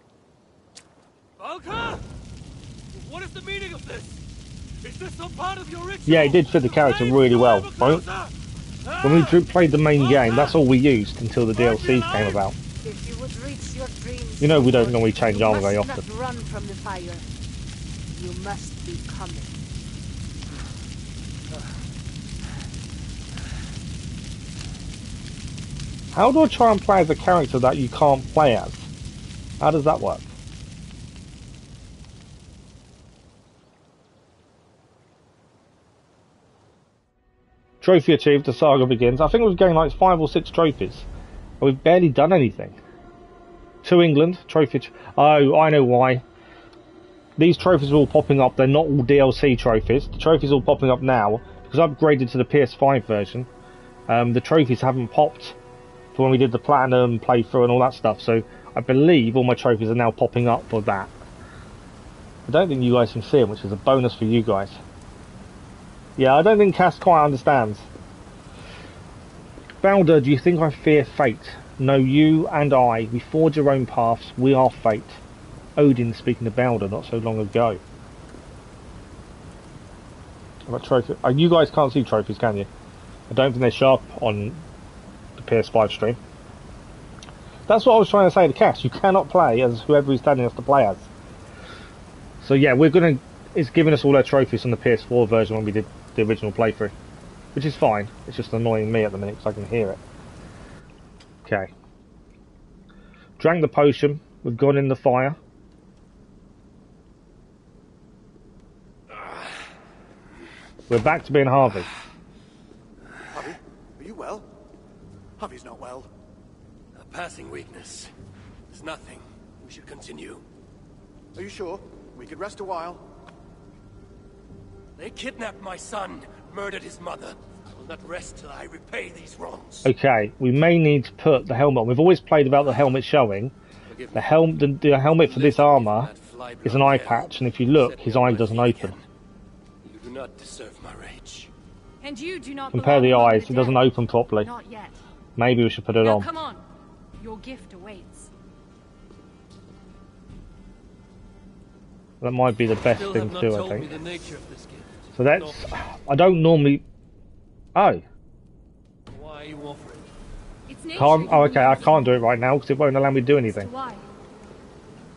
Valka! What is the meaning of this? Is this some part of your ritual? Yeah, it did fit the character really well, right? When we played the main game, that's all we used until the DLCs came about. If you would reach your dreams, You know we don't normally change armor very you often. must not run from the fire. You must be coming. How do I try and play as a character that you can't play as? How does that work? Trophy achieved, the saga begins. I think we've gained like 5 or 6 trophies. And we've barely done anything. To England, trophy. Oh, I know why. These trophies are all popping up. They're not all DLC trophies. The trophies are all popping up now because I've upgraded to the PS5 version. The trophies haven't popped for when we did the platinum playthrough and all that stuff. So I believe all my trophies are now popping up for that. I don't think you guys can see them, which is a bonus for you guys. Yeah, I don't think Cass quite understands. Balder, do you think I fear fate? No, you and I, we forge our own paths, we are fate. Odin speaking to Balder not so long ago. About trophy. You guys can't see trophies, can you? I don't think they're sharp on the PS5 stream. That's what I was trying to say to Cass. You cannot play as whoever is telling us to play as. So yeah, it's giving us all our trophies on the PS4 version when we did the original playthrough. which is fine. It's just annoying me at the minute because I can hear it. Okay. Drank the potion. We've gone in the fire. We're back to being Harvey. Harvey, are you well? Harvey's not well. A passing weakness. It's nothing. We should continue. Are you sure? We could rest a while. They kidnapped my son, murdered his mother. I will not rest till I repay these wrongs. Okay, we may need to put the helmet on. We've always played about the helmet showing. The helmet for this armor is an eye patch, and if you look, his eye doesn't open. You do not deserve my rage. And you do not compare the belong eyes, to it doesn't open properly. Not yet. Maybe we should put it Now, on. come on. Your gift awaits. That might be the best Still thing have to not do, I told me think. the nature of this gift. So that's... I don't normally... Oh. Why are you offering? It's nature Can't... you Oh, will okay, I never can't see. do it right now because it won't allow me to do As to anything. why?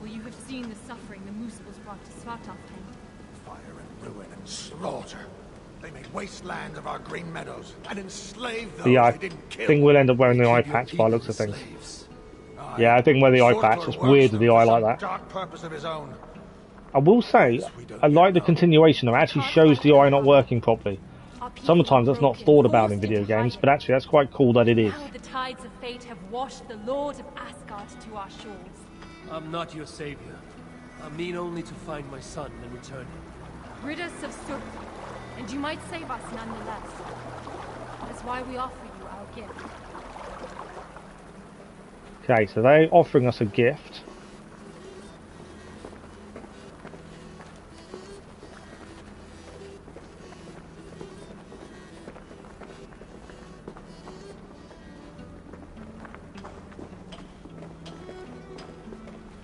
Well, you have seen the suffering the Moosebos brought to Svartalfheim. Fire and ruin and slaughter. They made wastelands of our green meadows and enslaved those Yeah, they I didn't kill. think we'll end up wearing the Keep eye your patch by the looks of people things. slaves. Yeah, I think wear the eye patch. It's weird with the eye like that. Dark purpose of his own. I will say, I like the continuation of it. Actually shows the eye not working properly. Our people Sometimes were that's not broken, thought about in forced video into games, hiding. but actually that's quite cool that it is. Now the tides of fate have washed the Lord of Asgard to our shores. I'm not your savior. I mean only to find my son and return him. Rid us of Surtur, and you might save us nonetheless. That's why we offer you our gift. Okay, so they're offering us a gift.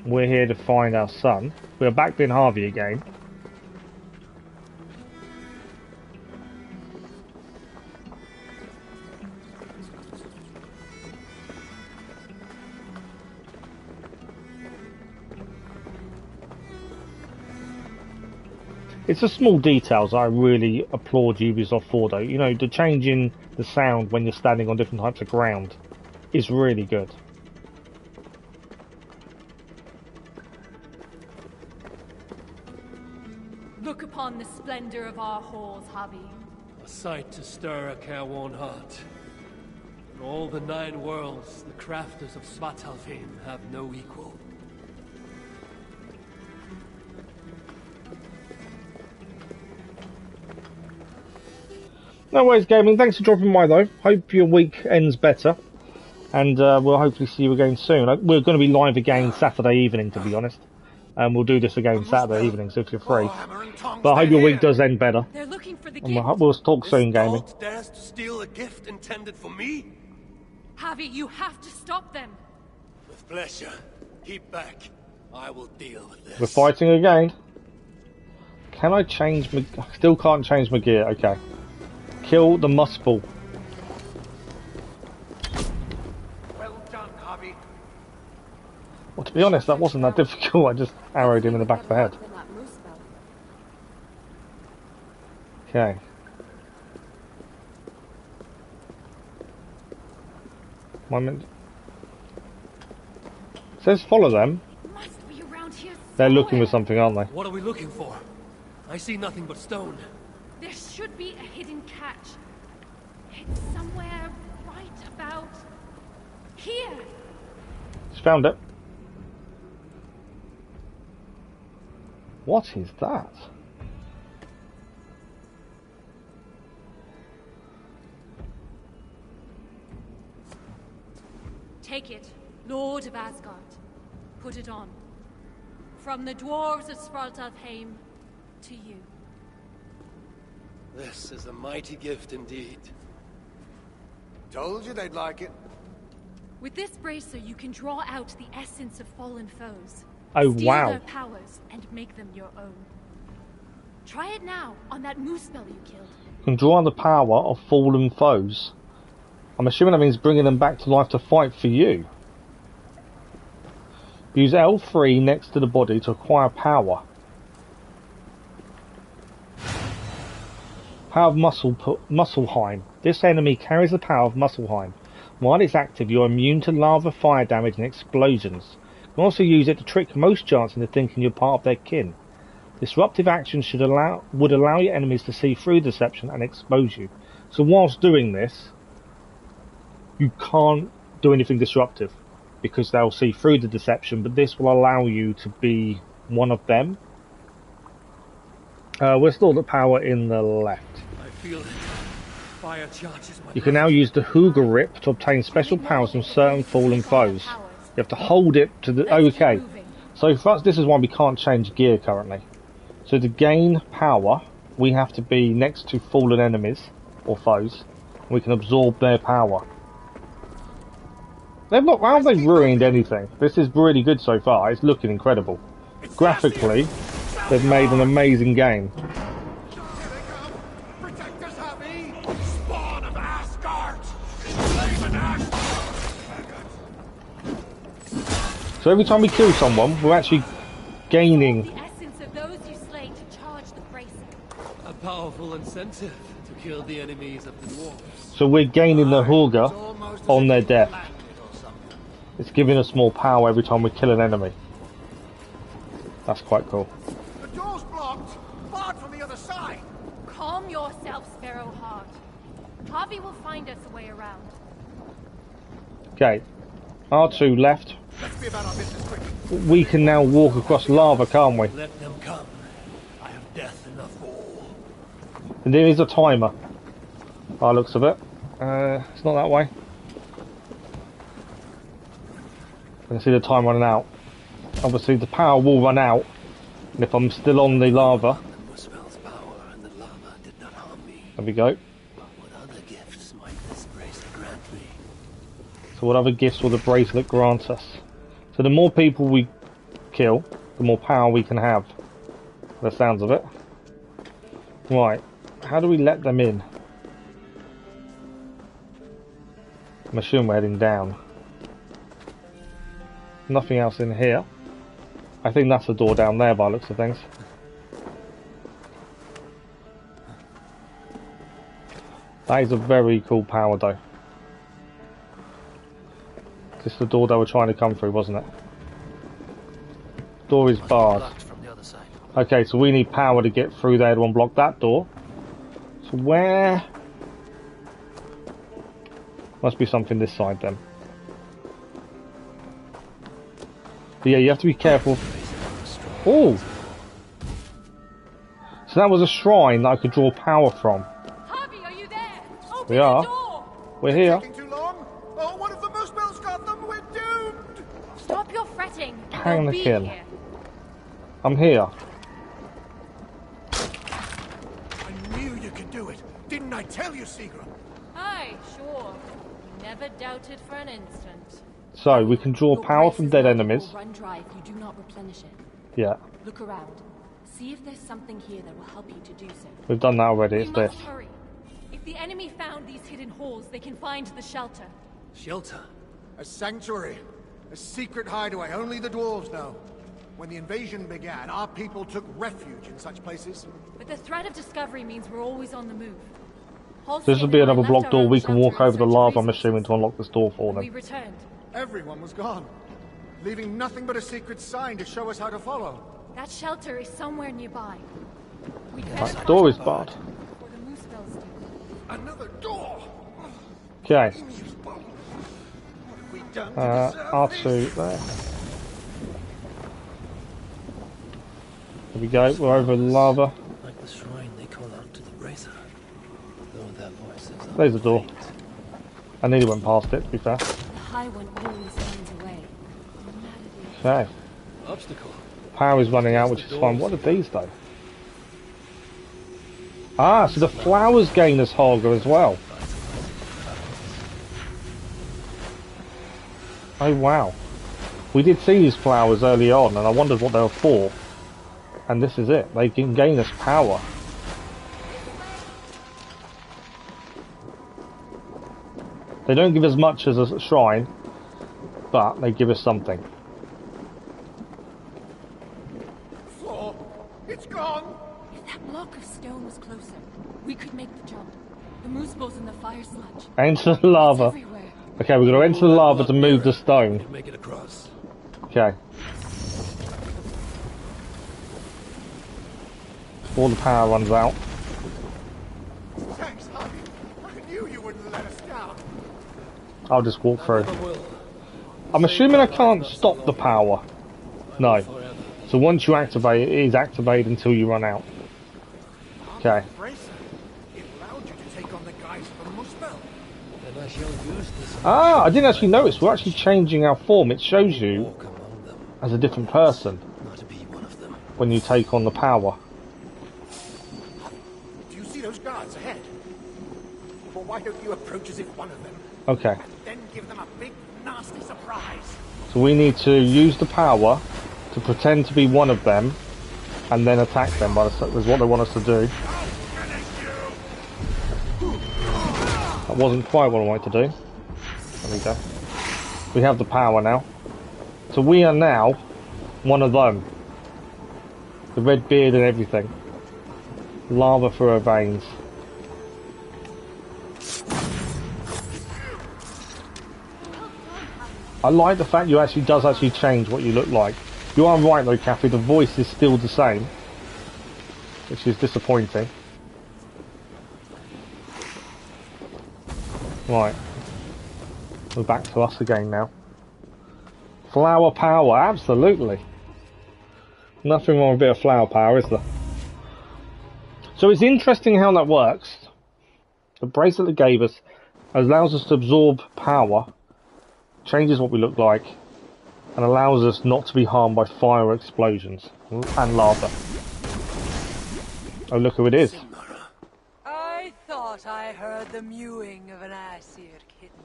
We're here to find our son. We're back being Harvey again. It's the small details I really applaud Ubisoft for, though. You know, the change in the sound when you're standing on different types of ground is really good. Look upon the splendor of our halls, Harvey. A sight to stir a careworn heart. In all the 9 worlds, the crafters of Svartalfheim have no equal. No worries, gaming. Thanks for dropping by, though. Hope your week ends better. And we'll hopefully see you again soon. We're going to be live again Saturday evening, to be honest. And we'll do this again Saturday evening, so if you're free. But I hope your week does end better. They're looking for the And gift. we'll talk soon, This gaming. dolt dares to steal a gift intended for me? Harvey, you have to stop them. With pleasure. Keep back. I will deal with this. We're fighting again. Can I change my... I still can't change my gear. Okay. Kill the Muspel. Well done, Harvey. Well, to be honest, that wasn't that difficult. I just arrowed him in the back of the head. Okay. It says follow them. Must be around here They're looking somewhere. for something, aren't they? What are we looking for? I see nothing but stone. There should be a hidden catch. It's somewhere right about here. Just found it. What is that? Take it, Lord of Asgard. Put it on. From the dwarves of Svartalfheim to you. This is a mighty gift indeed. Told you they'd like it. With this bracer, you can draw out the essence of fallen foes. Oh, steal wow. their powers and make them your own. Try it now on that moose spell you killed. You can draw on the power of fallen foes. I'm assuming that means bringing them back to life to fight for you. Use L3 next to the body to acquire power. Power of Muspelheim. This enemy carries the power of Muspelheim. While it's active, you're immune to lava, fire damage, and explosions. You can also use it to trick most giants into thinking you're part of their kin. Disruptive action would allow your enemies to see through deception and expose you. So whilst doing this, you can't do anything disruptive, because they'll see through the deception, but this will allow you to be one of them. We're still the power in the left. I feel it. Fire charges my You can now use the Hooga Rip to obtain special powers from certain fallen foes. You have to hold it to the... Okay. So for us, this is why we can't change gear currently. So to gain power, we have to be next to fallen enemies, or foes. We can absorb their power. They've not... How have they ruined anything? This is really good so far. It's looking incredible. Graphically, they've made an amazing game. So every time we kill someone, we're actually gaining The essence of those you slay to charge the bracer. A powerful incentive to kill the enemies of the dwarves. So we're gaining the Hooga on their death. It's giving us more power every time we kill an enemy. That's quite cool. The door's blocked. Barred from the other side. Calm yourself, Sparrowheart. Harvey will find us a way around. Okay. R2 left. Let's be about our business quickly. We can now walk across lava, can't we? Let them come. I have death enough for all. And there is a timer. By the looks of it. It's not that way. I can see the time running out. Obviously the power will run out. And if I'm still on the lava... There we go. So what other gifts will the bracelet grant us? So the more people we kill, the more power we can have. The sounds of it. Right. How do we let them in? I'm assuming we're heading down. Nothing else in here. I think that's the door down there by the looks of things. That is a very cool power though. This is the door they were trying to come through, wasn't it? Door is barred. Okay, so we need power to get through there to unblock that door. So where... Must be something this side then. But yeah, you have to be careful. Oh! So that was a shrine that I could draw power from. Harvey, are you there? Open We are. the door. We're here. Taking too long? Oh, one of the Muspels got them. We're doomed. Stop your fretting. Hang They'll the be kill. here. I'm here. I knew you could do it. Didn't I tell you, Seagram? Aye, sure. Never doubted for an instant. So we can draw power from dead enemies. Run dry if you do not replenish it. Yeah, Look around. See if there's something here that will help you to do so. we've done that already. We It's this. must hurry. If the enemy found these hidden halls, they can find the shelter. Shelter. A sanctuary. A secret hideaway only the dwarves know. When the invasion began, our people took refuge in such places. But the threat of discovery means we're always on the move. This will be another block door. We can walk over the lava, I'm assuming, to unlock this door for We them. returned. Everyone was gone, leaving nothing but a secret sign to show us how to follow. That shelter is somewhere nearby. We'd better That find door it is barred. before the moose bells do. Another door! Okay, What have we done to deserve R2 this? there. There we go, we're over the lava. Like the shrine they call out to the bracer. Though that voice is There's the door. I nearly went past it, to be fair. The High One always finds a way. Okay, obstacle. power is running out, which is fine. What are these though? Ah, so the flowers gain us Haga as well. Oh wow. We did see these flowers early on and I wondered what they were for. And this is it. They can gain us power. They don't give us much as a shrine, but they give us something. Floor, it's gone. If that block of stone was closer, we could make the jump. The moose bowl's in the fire sludge. Enter the lava. It's everywhere. Okay, we're going to enter the lava to move the stone. Make it across. Okay. Before the power runs out. Thanks, honey. I knew you wouldn't let us down. I'll just walk through. I'm assuming I can't stop the power. No. So once you activate it, it is activated until you run out. Okay. It allowed you to take on the guise of a moose bell. And I shall use this. Ah, I didn't actually notice. We're actually changing our form. It shows you as a different person Not to be one of them. when you take on the power. Do you see those guards ahead? Well, why don't you approach as if one of them, Okay. and then give them a big, nasty surprise? So we need to use the power to pretend to be one of them and then attack them. Is what they want us to do. That wasn't quite what I wanted to do. There we go. We have the power now. So we are now one of them. The red beard and everything. Lava through her veins. I like the fact you actually does change what you look like. You are right though, Kathy, the voice is still the same. Which is disappointing. Right. We're back to us again now. Flower power, absolutely. Nothing wrong with a bit of flower power, is there? So it's interesting how that works. The bracelet they gave us allows us to absorb power, changes what we look like, and allows us not to be harmed by fire or explosions and lava. Oh, look who it is. I thought I heard the mewing of an Aesir kitten.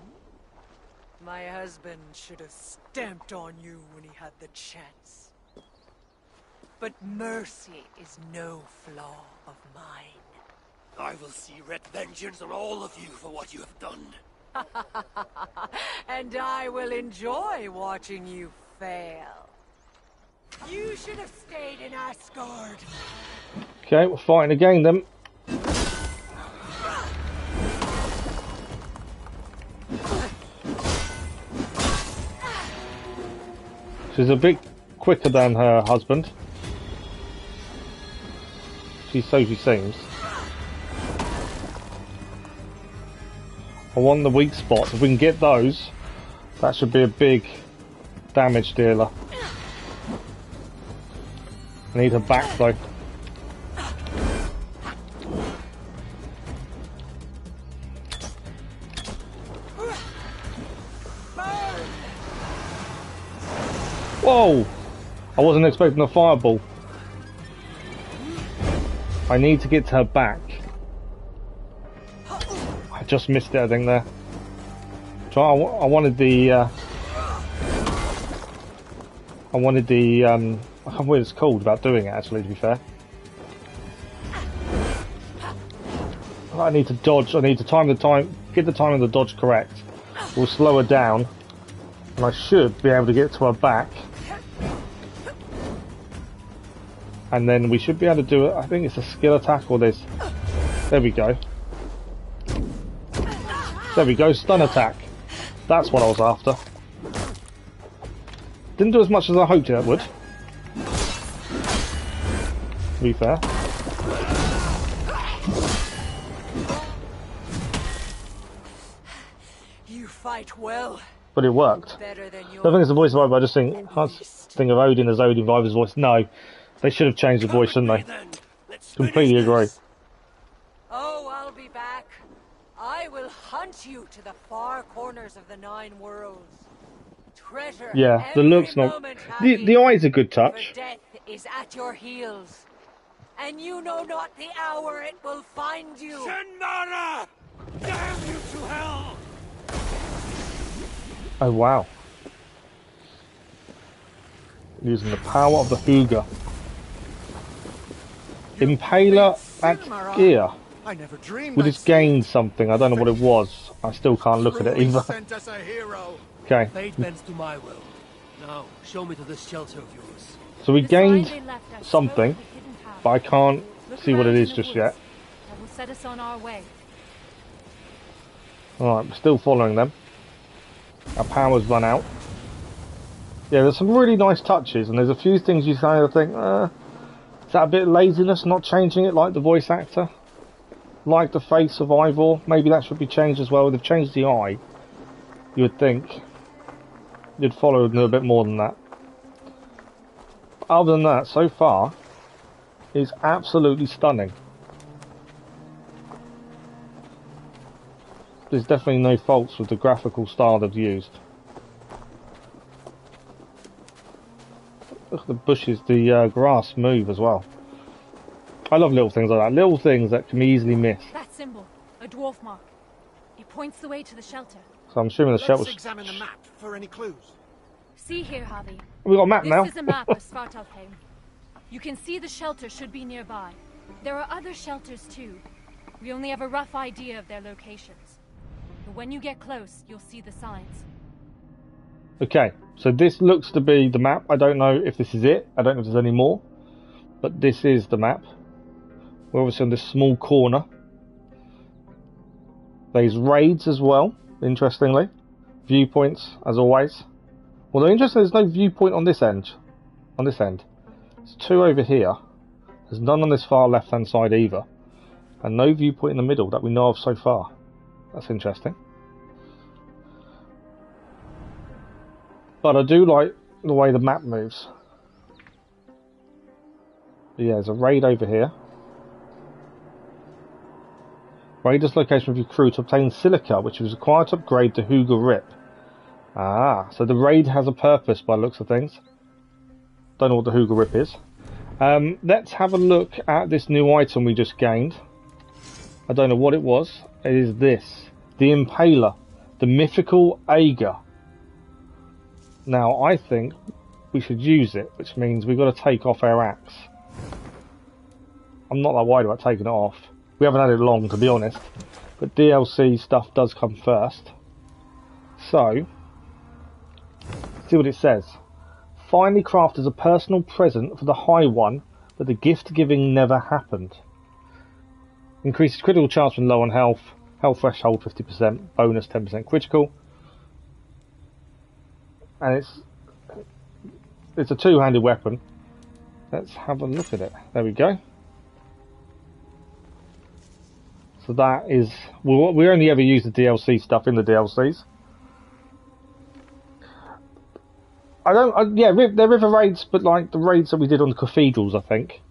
My husband should have stamped on you when he had the chance. But mercy is no flaw of mine. I will see red vengeance on all of you for what you have done. And I will enjoy watching you fail. You should have stayed in Asgard. Okay, we're fighting again then. She's a bit quicker than her husband. So she seems. I want the weak spots. If we can get those, that should be a big damage dealer. I need her back though. Whoa! I wasn't expecting a fireball. I need to get to her back. I just missed it, I think, there. So I wanted the... I can't remember what it's called about doing it, actually, to be fair. I need to dodge, I need to get the time of the dodge correct. We'll slow her down. And I should be able to get to her back. And then we should be able to do it. I think it's a skill attack or this. There we go. There we go, stun attack. That's what I was after. Didn't do as much as I hoped it would. To be fair. You fight well. But it worked. Better than your I don't think it's the voice of Odin, I just think, I can't think of Odin as Odin via his voice. No. They should have changed the voice, shouldn't they? Completely agree. Oh, I'll be back. I will hunt you to the far corners of the 9 worlds. Treasure Yeah, the look's not... The eye's a good touch. For death is at your heels. And you know not the hour it will find you. Shenmara! Damn you to hell! Oh, wow. Using the power of the Hooga. Impaler at gear. I never dreamed We just gained something. I don't know what it was. I still can't look at it either. Sent us a hero. Okay. Fate bends to my will. Now, show me to this shelter of yours. So we gained something, but I can't see what it is just yet. That will set us on our way. Alright, we're still following them. Our power's run out. Yeah, there's some really nice touches, and there's a few things you kind of think, is that a bit of laziness not changing it, like the voice actor? Like the face of Ivor, maybe that should be changed as well. They've changed the eye. You would think you'd follow a little bit more than that. Other than that, so far, it's absolutely stunning. There's definitely no faults with the graphical style they've used. Look at the bushes, the grass move as well. I love little things like that. Little things that can be easily missed. That symbol, a dwarf mark. It points the way to the shelter. So I'm assuming the shelter. Let's examine the map for any clues. See here, Harvey. We got a map now. This is a map of Svartalfheim. You can see the shelter should be nearby. There are other shelters too. We only have a rough idea of their locations. But when you get close, you'll see the signs. Okay, so this looks to be the map. I don't know if this is it. I don't know if there's any more. But this is the map. We're obviously on this small corner. There's raids as well, interestingly. Viewpoints, as always. Although interesting, there's no viewpoint on this end. On this end. There's two over here. There's none on this far left-hand side either. And no viewpoint in the middle that we know of so far. That's interesting. But I do like the way the map moves. But yeah, there's a raid over here. Raiders location of your crew to obtain Silica, which is required to upgrade to Huga Rip. Ah, so the raid has a purpose by the looks of things. Don't know what the Huga Rip is. Let's have a look at this new item we just gained. I don't know what it was. It is this. The Impaler. The Mythical Ager. Now, I think we should use it, which means we've got to take off our axe. I'm not that worried about taking it off. We haven't had it long, to be honest. But DLC stuff does come first. So, see what it says. Finally crafted as a personal present for the High One, but the gift giving never happened. Increases critical chance when low on health. Health threshold 50%. Bonus 10% critical. And it's a two-handed weapon. Let's have a look at it. There we go. So that is... we only ever use the DLC stuff in the DLCs. Yeah, they're river raids, but like the raids that we did on the cathedrals, I think.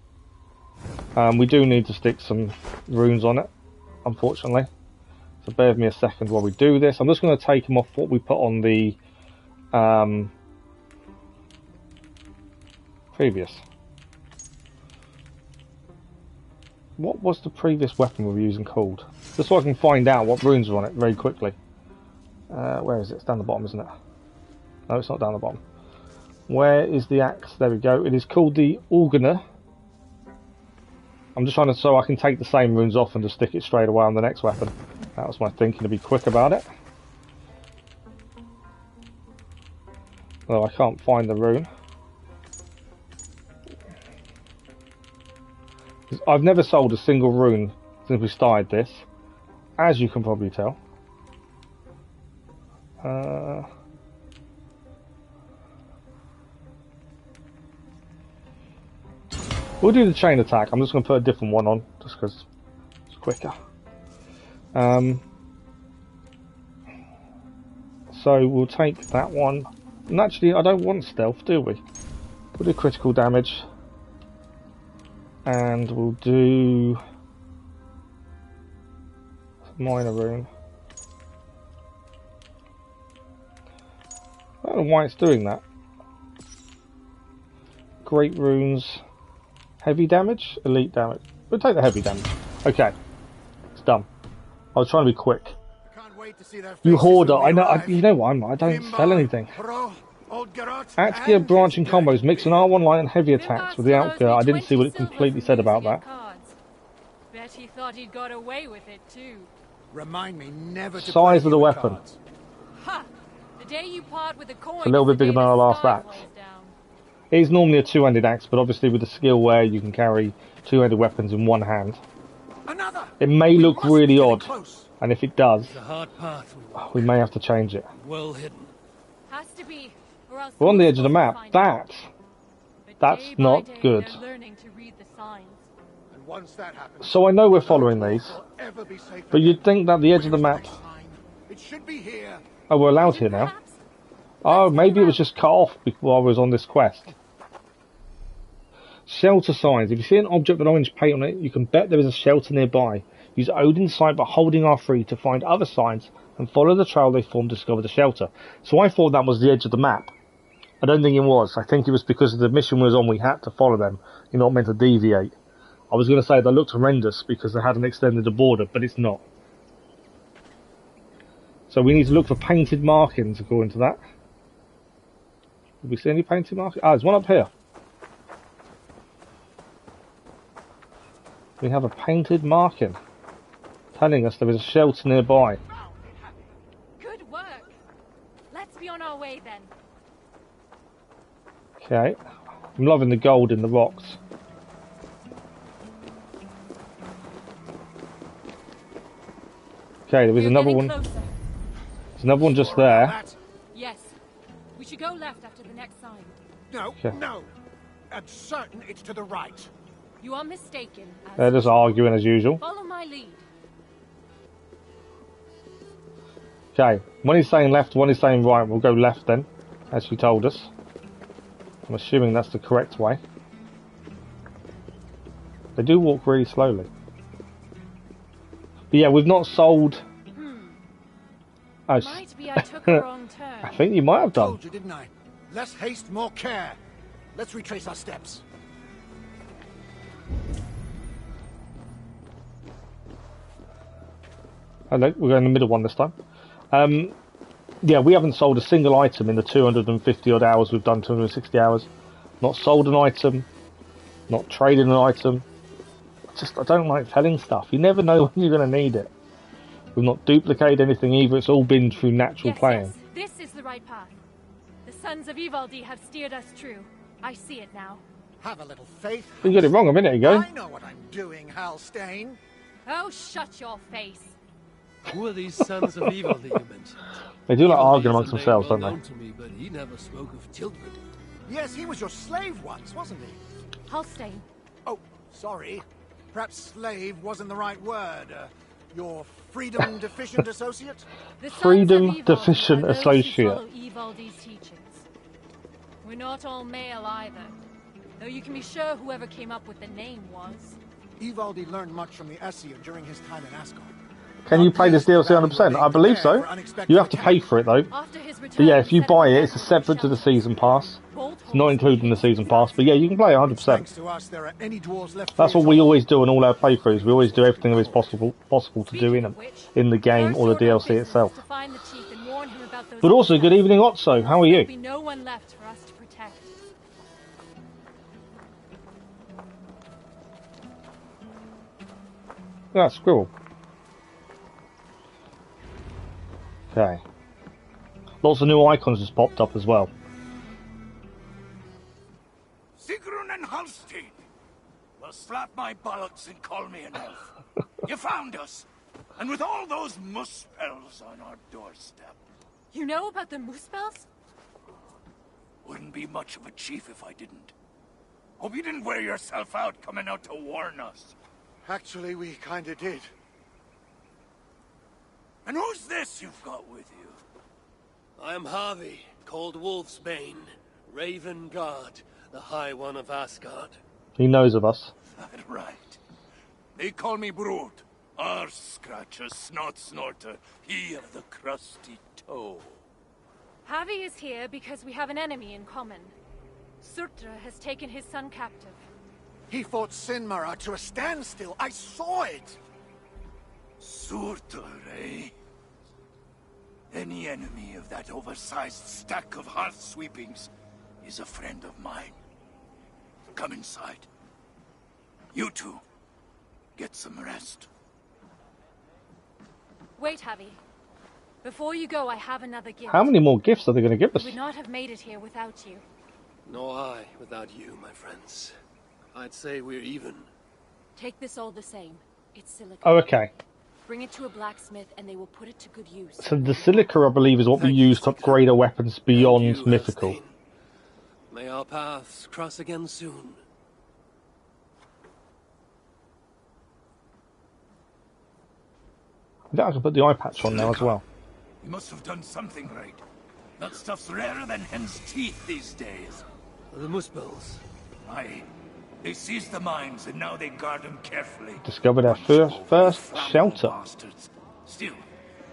We do need to stick some runes on it, unfortunately. So bear with me a second while we do this. I'm just going to take them off what we put on the previous. What was the previous weapon we were using called? Just so I can find out what runes are on it very quickly. Where is it? It's down the bottom, isn't it? No, it's not down the bottom. Where is the axe? There we go. It is called the Organer. I'm just trying to, so I can take the same runes off and just stick it straight away on the next weapon. That was my thinking, to be quick about it. Well, I can't find the rune. I've never sold a single rune since we started this, as you can probably tell. We'll do the chain attack. I'm just going to put a different one on, just because it's quicker. So we'll take that one. And actually, I don't want stealth, do we? We'll do critical damage. And we'll do minor rune. I don't know why it's doing that. Great runes. Heavy damage? Elite damage. We'll take the heavy damage. Okay. It's done. I was trying to be quick. You hoarder. I know. You know what? I don't sell anything. Axe gear branching combos. Mix an R1 light and heavy attacks with the outgear. I didn't see what it completely said about that. Bet he thought he'd got away with it too. Remind me never to size of the weapon. Ha! The day you part with a coin. It's a little bit bigger than our last axe. It is normally a two-handed axe, but obviously with the skill where you can carry two-handed weapons in one hand. Another. It may We look must really get odd, close. and if it does, It's a hard path we walk. we may have to change it. Well hidden. Has to be, or else We're on the edge of the Moose map. will find it. But That's day by not day, good. They're learning to read the signs. And once that happens, So I know we're following these, we'll ever be safe but again. you'd think that the edge of the map... It should be here. Oh, we're allowed here now. Perhaps? Oh, maybe it was just cut off before I was on this quest. Shelter signs. If you see an object with orange paint on it, you can bet there is a shelter nearby. Use Odin's sight by holding R3 to find other signs and follow the trail they form to discover the shelter. So I thought that was the edge of the map. I don't think it was. I think it was because the mission was on, we had to follow them. You're not meant to deviate. I was going to say they looked horrendous because they hadn't extended the border, but it's not. So we need to look for painted markings according to that. Did we see any painted markings? Ah, there's one up here. We have a painted marking telling us there is a shelter nearby. Good work. Let's be on our way then. Okay. I'm loving the gold in the rocks. Okay, there is We're another getting one. closer. There's another one just there. Yes. We should go left after the next sign. No, Okay. no. I'm certain it's to the right. You are mistaken. They're just arguing as usual. Follow my lead. Okay, one is saying left, one is saying right. We'll go left then, as she told us. I'm assuming that's the correct way. They do walk really slowly. But yeah, we've not sold... Oh, Might be I took a wrong turn. I think you might have done. Told you, didn't I? Less haste, more care. Let's retrace our steps. Hello, we're going the middle one this time. Yeah, we haven't sold a single item in the 250 odd hours we've done, 260 hours. Not sold an item, not traded an item. I don't like selling stuff. You never know when you're going to need it. We've not duplicated anything either. It's all been through natural playing. Yes, this is the right path. The sons of Ivaldi have steered us true. I see it now. Have a little faith. You got it wrong a minute ago. I know what I'm doing, Halstein. Oh, shut your face. Who are these sons of evil that you mentioned? They do like Evil arguing is amongst a name themselves, well don't known they? to me, but he never spoke of children. Yes, he was your slave once, wasn't he? Halstein. Oh, sorry. Perhaps slave wasn't the right word. Your freedom-deficient associate? The sons Freedom of Ivaldi deficient are those who associate. follow Ivaldi's teachings. We're not all male either. Though you can be sure whoever came up with the name was. Ivaldi learned much from the Aesir during his time in Asgard. Can you play this DLC 100%? I believe so. You have to pay for it though. After his return, But yeah, if you he set buy up it, it's a separate to the shelter. season pass. Bolt It's not holes included in the in season pass. But yeah, you can play it 100%. Thanks to us, there are any dwarves left. That's what free we to- always do on all our playthroughs. We always do everything that is possible to do Speaking in of them, which, in the game first or the order of DLC business itself. to find the chief and warn him about those But also, good outcasts. evening, Otso. How are There'll you? be no one left for us to protect. Yeah, squirrel. Okay. Lots of new icons just popped up as well. Sigrun and Halstein! Well, slap my bollocks and call me an elf. You found us! And with all those muspels on our doorstep. You know about the moose bells? Wouldn't be much of a chief if I didn't. Hope you didn't wear yourself out coming out to warn us. Actually, we kinda did. And who's this you've got with you? I am Harvey, Cold Wolf's Bane, Raven God, the High One of Asgard. He knows of us. That right. They call me Brood. Arse Scratcher, Snot Snorter, he of the crusty toe. Javi is here because we have an enemy in common. Surtra has taken his son captive. He fought Sinmara to a standstill. I saw it. Surtur, eh? Any enemy of that oversized stack of hearth sweepings is a friend of mine. Come inside. You two, get some rest. Wait, Javi. Before you go, I have another gift. How many more gifts are they going to give us? We would not have made it here without you. Nor I without you, my friends. I'd say we're even. Take this all the same. It's silica. Oh, okay. Bring it to a blacksmith and they will put it to good use. So the silica, I believe, is what we use to upgrade our weapons beyond mythical. May our paths cross again soon. I think I can put the eye patch on now as well. You must have done something right. That stuff's rarer than hen's teeth these days. The Muspels. Aye. They seized the mines and now they guard them carefully. Discovered our first shelter. Bastards. Still,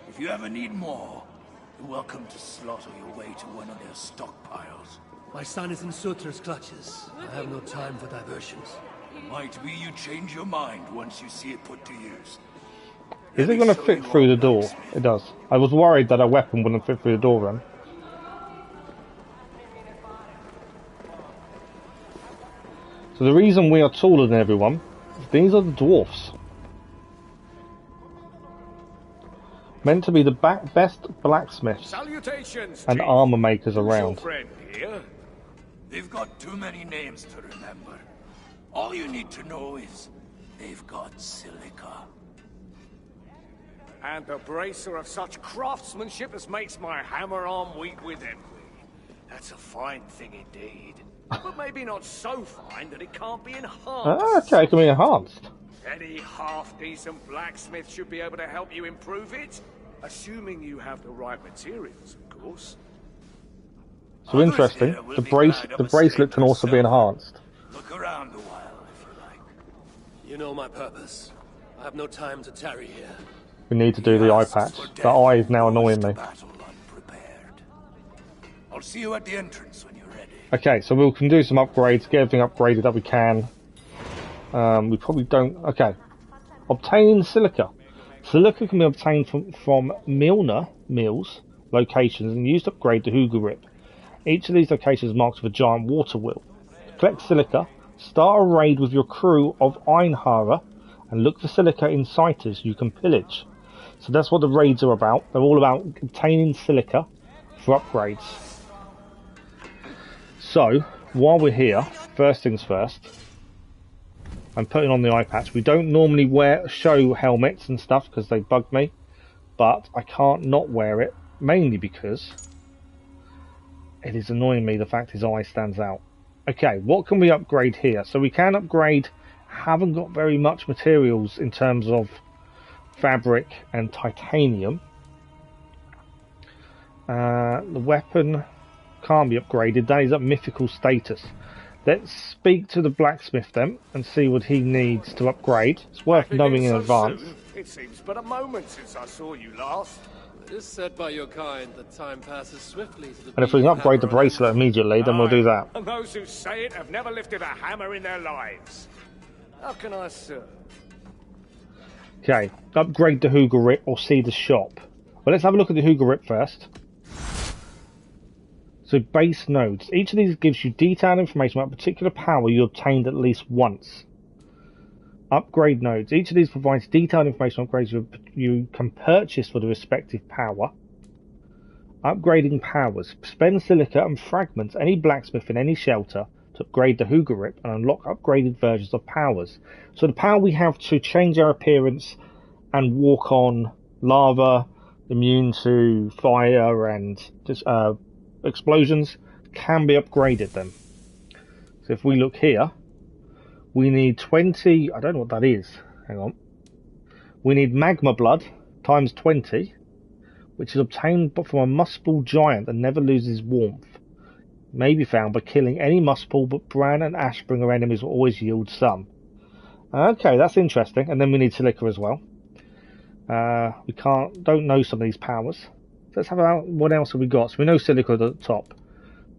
if you ever need more, you're welcome to slaughter your way to one of their stockpiles. My son is in Sutra's clutches. I have no time for diversions. Might be you change your mind once you see it put to use. Is it going to fit through the door? It does. I was worried that a weapon wouldn't fit through the door then. So the reason we are taller than everyone, these are the dwarfs. Meant to be the best blacksmiths and armor makers around. They've got too many names to remember. All you need to know is they've got silica. And the bracer of such craftsmanship as makes my hammer arm weak with envy. That's a fine thing indeed. But maybe not so fine that it can't be enhanced. Okay, it can be enhanced. Any half-decent blacksmith should be able to help you improve it. Assuming you have the right materials, of course. So interesting. The bracelet can also be enhanced. Look around a while if you like. You know my purpose. I have no time to tarry here. We need to do the eye patch. The eye is now annoying me. I'll see you at the entrance when you're ready. Okay, so we can do some upgrades, get everything upgraded that we can. We probably don't... Okay. Obtaining silica. Silica can be obtained from mills locations and used to upgrade the Hooga Rip. Each of these locations is marked with a giant water wheel. To collect silica, start a raid with your crew of Einhara and look for silica in sites you can pillage. So that's what the raids are about. They're all about obtaining silica for upgrades. So, while we're here, first things first, I'm putting on the eye patch. We don't normally show helmets and stuff because they bug me, but I can't not wear it, mainly because it is annoying me the fact his eye stands out. Okay, what can we upgrade here? So we can upgrade, haven't got very much materials in terms of fabric and titanium. The weapon can't be upgraded, that is at mythical status. Let's speak to the blacksmith then and see what he needs to upgrade. It's worth knowing in advance. It seems but a moment since I saw you last. It is said by your kind that time passes swiftly to the And if we can upgrade the bracelet immediately, then we'll do that. And those who say it have never lifted a hammer in their lives. How can I serve? Okay, upgrade the Hooga Rip or see the shop. Well, let's have a look at the Hooga Rip first. So base nodes. Each of these gives you detailed information about a particular power you obtained at least once. Upgrade nodes. Each of these provides detailed information on upgrades you can purchase for the respective power. Upgrading powers. Spend silica and fragments any blacksmith in any shelter to upgrade the Hooga Rip and unlock upgraded versions of powers. So the power we have to change our appearance and walk on lava, immune to fire and explosions, can be upgraded then. So if we look here, we need 20, I don't know what that is, hang on. We need magma blood times 20, which is obtained from a muspel giant that never loses warmth. May be found by killing any muspel, but bran and ashbringer enemies will always yield some. Okay, that's interesting. And then we need silica as well. We don't know some of these powers. Let's have out what else have we got. So we know silica at the top.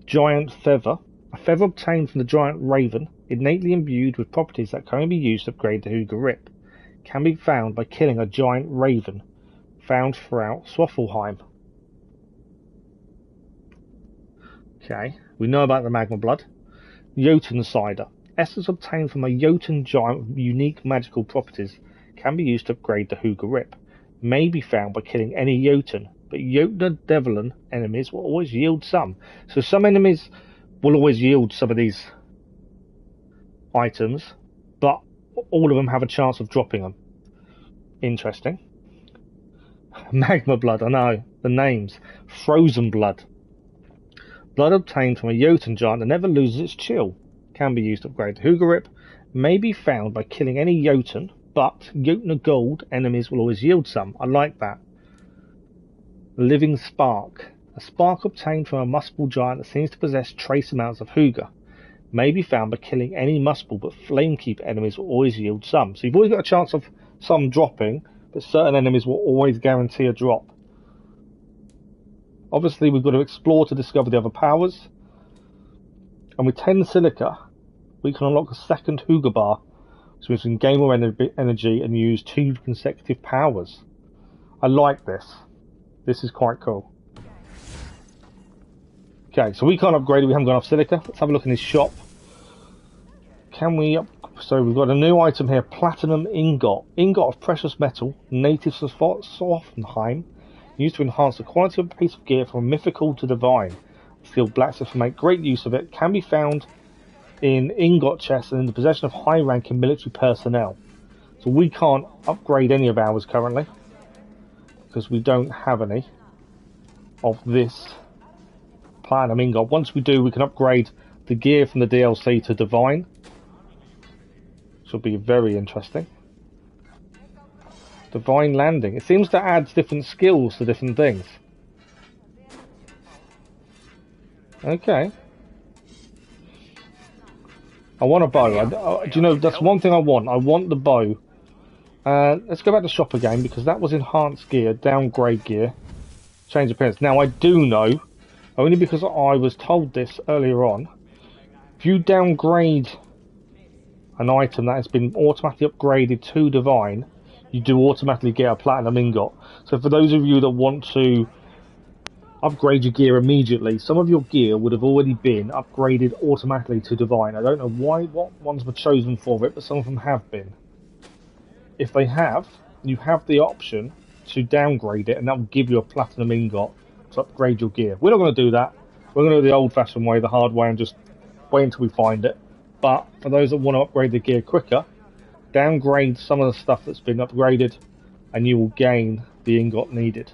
Giant feather. A feather obtained from the giant raven, innately imbued with properties that can only be used to upgrade the Hooga Rip. Can be found by killing a giant raven, found throughout Swaffelheim. Okay, we know about the magma blood. Jotun cider. Essence obtained from a Jotun giant with unique magical properties can be used to upgrade the Hooga Rip. May be found by killing any Jotun, but Jotun Devlin enemies will always yield some. So some enemies will always yield some of these items, but all of them have a chance of dropping them. Interesting. Magma blood, I know. The names. Frozen blood. Blood obtained from a Jotun giant that never loses its chill. Can be used to upgrade the Hugarip. May be found by killing any Jotun, but Jotun of gold enemies will always yield some. I like that. Living spark. A spark obtained from a Muspel giant that seems to possess trace amounts of Huga. May be found by killing any Muspel, but Flamekeep enemies will always yield some. So you've always got a chance of some dropping, but certain enemies will always guarantee a drop. Obviously, we've got to explore to discover the other powers. And with 10 Silica, we can unlock a second Huga bar, which means we can gain more energy and use 2 consecutive powers. I like this. This is quite cool. Okay, so we can't upgrade it, we haven't got enough Silica. Let's have a look in his shop. Can we so we've got a new item here, Platinum Ingot. Ingot of precious metal, native to Svartalfheim, used to enhance the quality of a piece of gear from mythical to divine. Skilled blacksmiths make great use of it. Can be found in ingot chests and in the possession of high-ranking military personnel. So we can't upgrade any of ours currently, because we don't have any of this Platinum Ingot. Once we do, we can upgrade the gear from the DLC to divine. Which will be very interesting. Divine Landing. It seems to add different skills to different things. Okay. I want a bow. Do you know, that's one thing I want. I want the bow. Let's go back to shop again, because that was enhanced gear, downgrade gear, change appearance. Now I do know, only because I was told this earlier on, if you downgrade an item that has been automatically upgraded to divine, you do automatically get a platinum ingot. So for those of you that want to upgrade your gear immediately, some of your gear would have already been upgraded automatically to divine. I don't know what ones were chosen for it, but some of them have been. If they have, you have the option to downgrade it, and that will give you a platinum ingot to upgrade your gear. We're not going to do that. We're going to do the old-fashioned way, the hard way, and just wait until we find it. But for those that want to upgrade the gear quicker, downgrade some of the stuff that's been upgraded, and you will gain the ingot needed.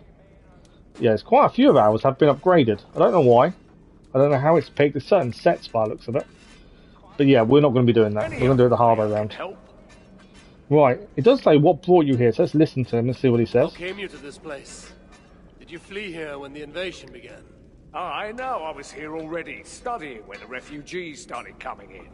Yeah, there's quite a few of ours have been upgraded. I don't know why. I don't know how it's picked. There's certain sets by the looks of it. But yeah, we're not going to be doing that. We're going to do it the hard way around. Right, it does say what brought you here, so let's listen to him and see what he says. How came you to this place? Did you flee here when the invasion began? I know, I was here already, studying when the refugees started coming in.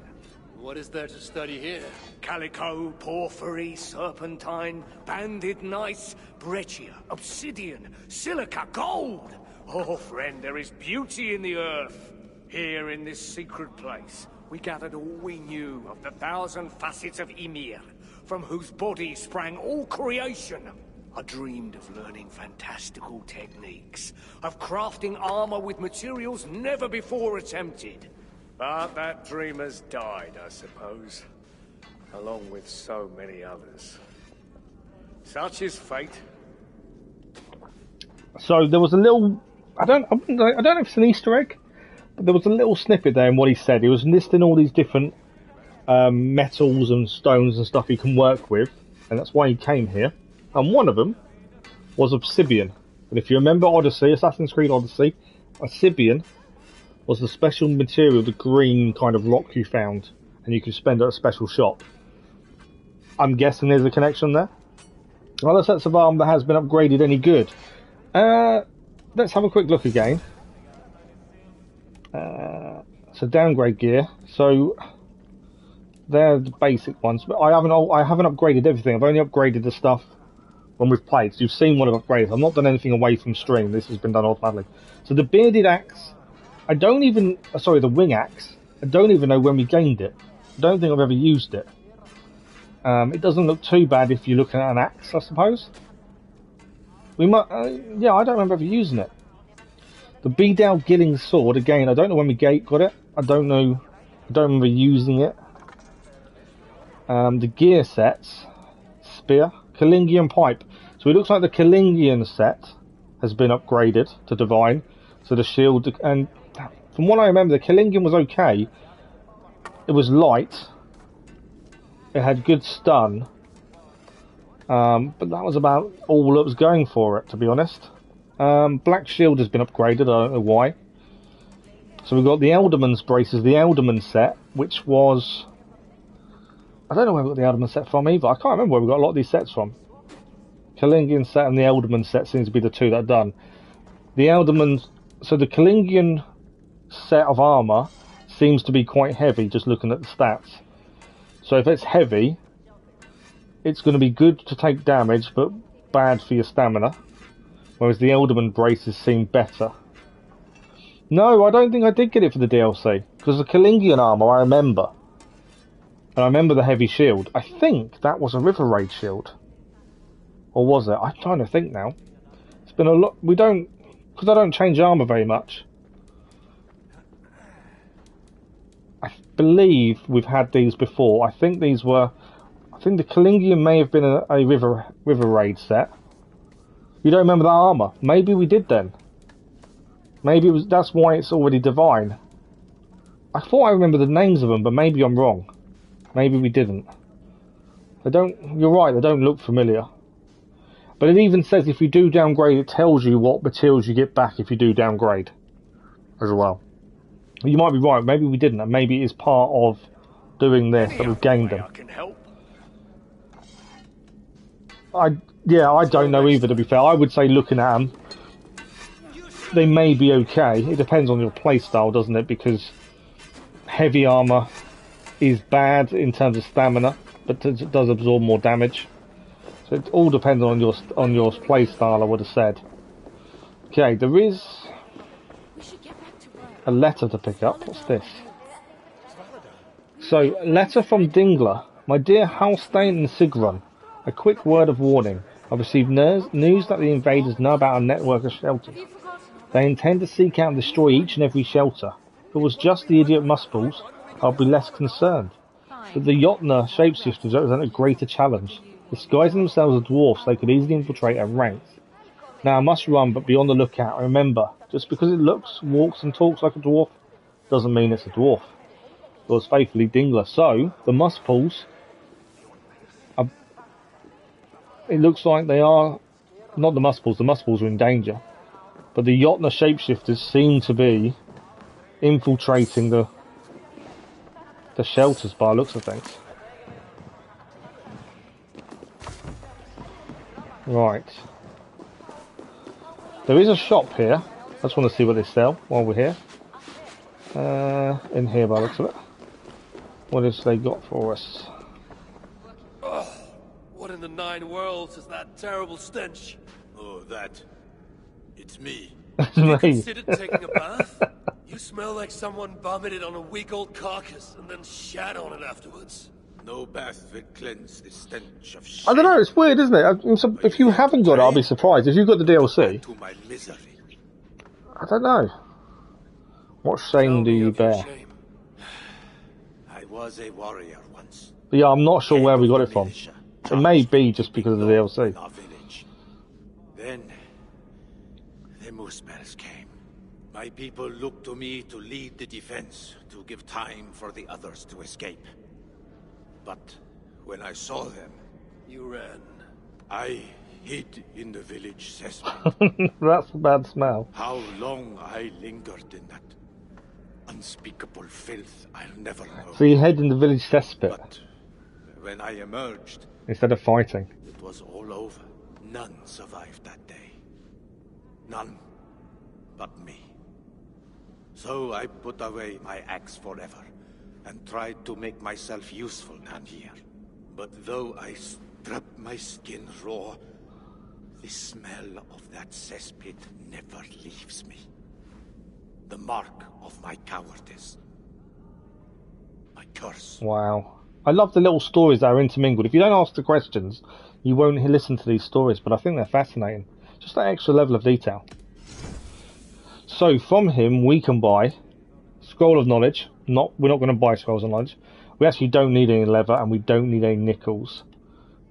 What is there to study here? Calico, porphyry, serpentine, banded gneiss, breccia, obsidian, silica, gold! Oh, friend, there is beauty in the earth. Here in this secret place, we gathered all we knew of the 1,000 facets of Ymir, from whose body sprang all creation. I dreamed of learning fantastical techniques, of crafting armor with materials never before attempted. But that dream has died, I suppose, along with so many others. Such is fate. So there was a little, I don't know if it's an Easter egg, but there was a little snippet there in what he said. He was listing all these different metals and stones and stuff he can work with, and that's why he came here. And one of them was obsidian. And if you remember Odyssey, Assassin's Creed Odyssey, obsidian was the special material, the green kind of rock you found, and you could spend at a special shop. I'm guessing there's a connection there. Other sets of armor that has been upgraded any good? Let's have a quick look again. So downgrade gear. So they're the basic ones, but I haven't upgraded everything. I've only upgraded the stuff when we've played. So you've seen what I've upgraded. I've not done anything away from stream. This has been done automatically. So the bearded axe, the wing axe, I don't even know when we gained it. I don't think I've ever used it. It doesn't look too bad if you're looking at an axe, I suppose. We might, yeah, I don't remember ever using it. The Beedale Gilling sword, again, I don't know when we got it. I don't remember using it. The gear sets, spear, Kalingian pipe. So it looks like the Kalingian set has been upgraded to divine. So the shield, and from what I remember, the Kalingian was okay. It was light, It had good stun, but that was about all that was going for it, to be honest. Black Shield has been upgraded, I don't know why. So we've got the Elderman's braces, the Elderman set, which was... I don't know where we got the Elderman set from either. I can't remember where we got a lot of these sets from. Kalingian set and the Elderman set seems to be the two that are done. The Elderman... So the Kalingian set of armour seems to be quite heavy, just looking at the stats. So if it's heavy, it's going to be good to take damage, but bad for your stamina. Whereas the Elderman braces seem better. No, I don't think I did get it for the DLC. Because the Kalingian armour, I remember. And I remember the heavy shield. I think that was a River Raid shield. Or was it? I'm trying to think now. It's been a lot... We don't... Because I don't change armour very much. I believe we've had these before. I think these were... I think the Kalingian may have been a River Raid set. You don't remember that armour? Maybe we did then. Maybe it was, that's why it's already divine. I thought I remember the names of them, but maybe I'm wrong. Maybe we didn't. They don't... You're right, they don't look familiar. But it even says if you do downgrade, it tells you what materials you get back if you do downgrade. As well. You might be right, maybe we didn't, and maybe it is part of doing this that we've gained them. I don't know either, to be fair. I would say looking at them, they may be okay. It depends on your playstyle, doesn't it? Because heavy armour is bad in terms of stamina, but it does absorb more damage. So it all depends on your playstyle, I would have said. Okay, there is a letter to pick up. What's this? So, letter from Dingler. My dear Halstein and Sigrun, a quick word of warning. I've received news that the invaders know about a network of shelters. They intend to seek out and destroy each and every shelter. If it was just the idiot Muspels, I'd be less concerned. But the Jotnar shapeshifters represent a greater challenge. Disguising themselves as dwarfs, they could easily infiltrate our ranks. Now I must run, but be on the lookout. Remember, just because it looks, walks and talks like a dwarf, doesn't mean it's a dwarf. Yours faithfully, Dingler. So, the Muspels... It looks like they are... Not the Muspels are in danger. But the Jotnar shapeshifters seem to be infiltrating the shelters by the looks of things. Right. There is a shop here. I just want to see what they sell while we're here. In here by the looks of it. What has they got for us? What in the 9 worlds is that terrible stench? Oh, that. It's me. It's You me. considered taking a bath? You smell like someone vomited on a week-old carcass and then shat on it afterwards. No bath will cleanse the stench of shame. I don't know, it's weird, isn't it? If you haven't got it, I'll be surprised. If you've got the DLC, To my misery. I don't know. What shame do you bear? I was a warrior once. But yeah, I'm not sure where we got it from. It may be just because of the DLC. Our village. Then the Muspels came. My people looked to me to lead the defense, to give time for the others to escape. But when I saw them, You ran. I hid in the village cesspit. That's a bad smell. How long I lingered in that unspeakable filth, I'll never know. So you head in the village cesspit But when I emerged, instead of fighting. it was all over. None survived that day. None but me. So I put away my axe forever and tried to make myself useful down here. But though I strip my skin raw, the smell of that cesspit never leaves me. The mark of my cowardice. My curse. Wow. I love the little stories that are intermingled. If you don't ask the questions, you won't listen to these stories, but I think they're fascinating. Just that extra level of detail. So from him we can buy Scroll of Knowledge. We're not going to buy Scrolls of Knowledge. We actually don't need any leather and we don't need any nickels.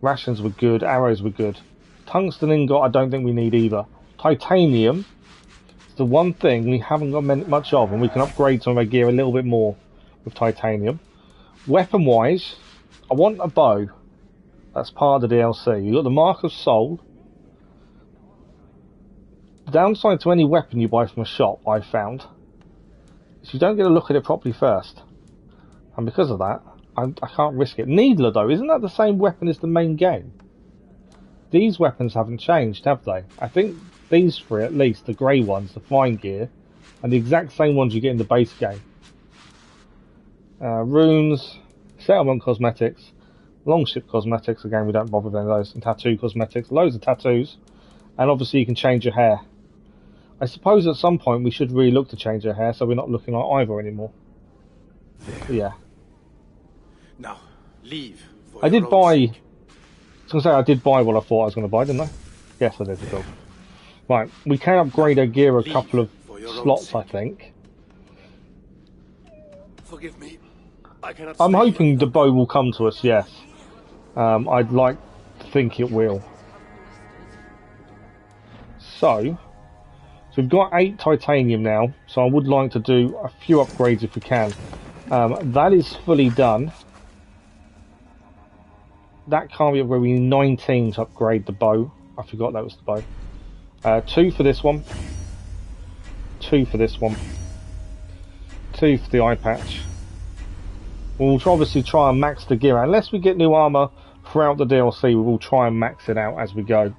Rations were good, arrows were good. Tungsten ingot I don't think we need either. Titanium is the one thing we haven't got much of, and we can upgrade some of our gear a little bit more with titanium. Weapon wise, I want a bow. That's part of the DLC. You've got the Mark of Soul. The downside to any weapon you buy from a shop, I've found, is you don't get a look at it properly first. And because of that, I can't risk it. Needler, though, isn't that the same weapon as the main game? These weapons haven't changed, have they? I think these three, at least, the grey ones, the flying gear, are the exact same ones you get in the base game. Runes, settlement cosmetics, longship cosmetics, again we don't bother with any of those, and tattoo cosmetics, loads of tattoos, and obviously you can change your hair. I suppose at some point we should really look to change our hair so we're not looking like Ivor anymore. Yeah. Now, leave. I did buy... I was going to say, I did buy what I thought I was going to buy, didn't I? Yes, I did. Cool. Right, we can upgrade our gear a couple of slots, I think. Forgive me. I cannot. I'm hoping the bow will come to us, yes. I'd like to think it will. So we've got 8 titanium now, so I would like to do a few upgrades if we can. That is fully done. That can't be upgraded. We need 19 to upgrade the bow. I forgot that was the bow. 2 for this one. 2 for this one. 2 for the eye patch. We'll obviously try and max the gear out. Unless we get new armour throughout the DLC, we will try and max it out as we go.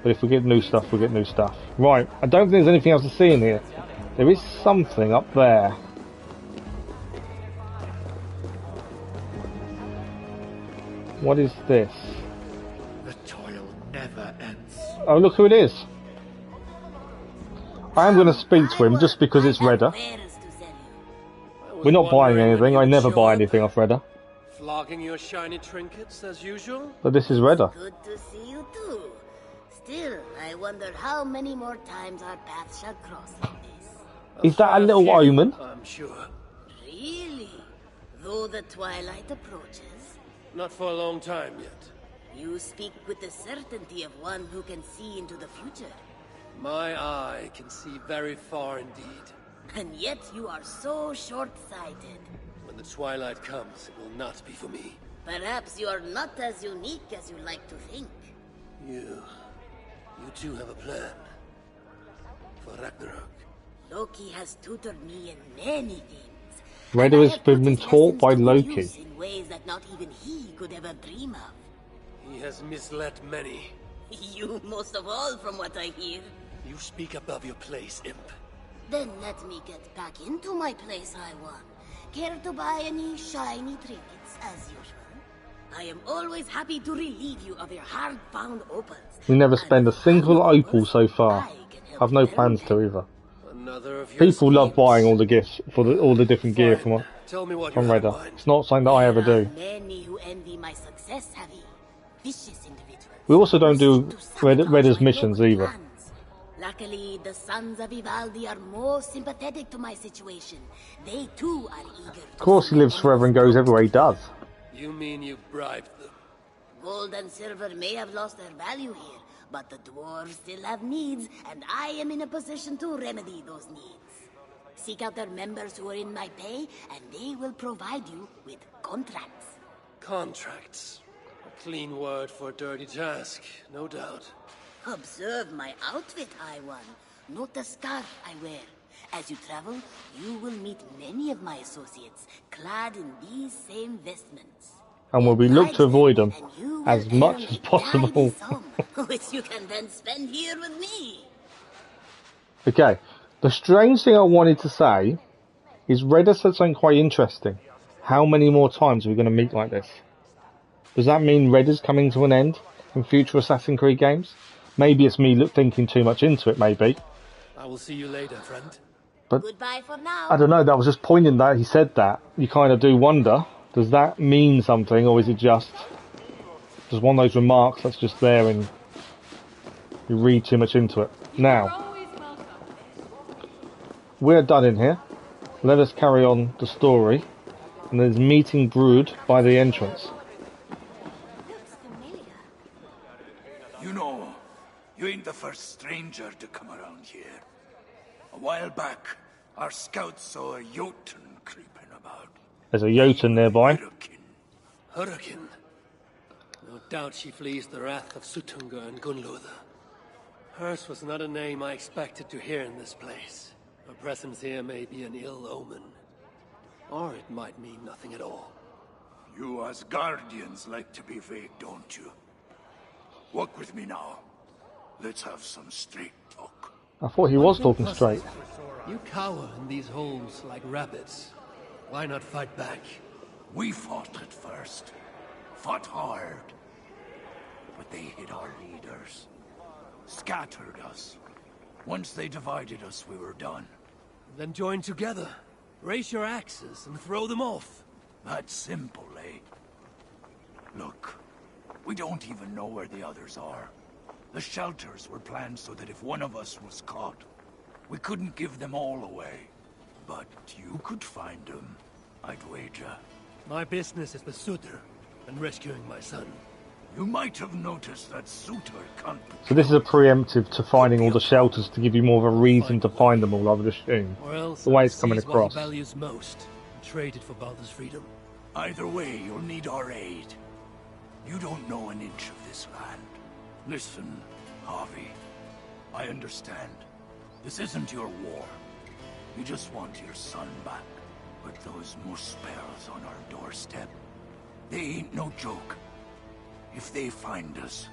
But if we get new stuff, we get new stuff. Right, I don't think there's anything else to see in here. There is something up there. What is this? The toil never ends. Oh, look who it is. I am going to speak to him just because it's Redder. We're not buying anything. I never buy anything off Redder. Flogging your shiny trinkets as usual? But this is Redder. Good to see you too. Still, I wonder how many more times our paths shall cross like this. Is that a little omen? I'm sure. Really? Though the twilight approaches? Not for a long time yet. You speak with the certainty of one who can see into the future. My eye can see very far indeed. And yet you are so short-sighted. When the twilight comes, it will not be for me. Perhaps you are not as unique as you like to think. You too have a plan. For Ragnarok. Loki has tutored me in many things. Redder has been taught by Loki. In ways that not even he could ever dream of. He has misled many. You most of all, from what I hear. You speak above your place, imp. Then let me get back into my place, I won. Care to buy any shiny trinkets, as usual? I am always happy to relieve you of your hard-bound opals. We never spend a single opal so far. I've no plans to either. People love buying all the gifts for all the different gear from Redder. It's not something that I ever do. Many who envy my success, Javi. Vicious individuals. We also don't do Redder's missions either. Luckily, the sons of Ivaldi are more sympathetic to my situation. They too are eager. Of course he lives forever and goes everywhere he does. You mean you bribed them? Gold and silver may have lost their value here, but the dwarves still have needs, and I am in a position to remedy those needs. Seek out their members who are in my pay, and they will provide you with contracts. Contracts? A clean word for a dirty task, no doubt. Observe my outfit, I won. Note the scarf I wear. As you travel, you will meet many of my associates, clad in these same vestments. And we'll be looked to avoid them as much as possible. Which you can then spend here with me. Okay, the strange thing I wanted to say is Redder said something quite interesting. How many more times are we going to meet like this? Does that mean Redder's coming to an end in future Assassin's Creed games? Maybe it's me thinking too much into it, maybe. I will see you later, friend. But goodbye for now. I don't know, that was just pointing that he said that. You kind of do wonder, does that mean something, or is it just one of those remarks that's just there and you read too much into it? Now, we're done in here. Let us carry on the story. And there's meeting Brood by the entrance. You know, you ain't the first stranger to come around here. A while back, our scouts saw a Jotun creeping about. There's a Jotun nearby. Hurricane. No doubt she flees the wrath of Sutunga and Gunluther. Hers was not a name I expected to hear in this place. Her presence here may be an ill omen. Or it might mean nothing at all. You as guardians like to be vague, don't you? Walk with me now. Let's have some straight talk. I thought he was talking straight. You cower in these holes like rabbits. Why not fight back? We fought at first. Fought hard. But they hid our leaders. Scattered us. Once they divided us, we were done. Then join together. Raise your axes and throw them off. That's simple, eh? Look, we don't even know where the others are. The shelters were planned so that if one of us was caught, we couldn't give them all away. But you could find them, I'd wager. My business is the Suitor and rescuing my son. You might have noticed that Suitor can't... So this is a preemptive to finding all the shelters to give you more of a reason to find them all, I would assume. Or else the way it's coming seize across. What he values most and trade it for Baldur's freedom. Either way, you'll need our aid. You don't know an inch of this land. Listen, Harvey. I understand. This isn't your war. You just want your son back. But those Muspels on our doorstep, they ain't no joke. If they find us,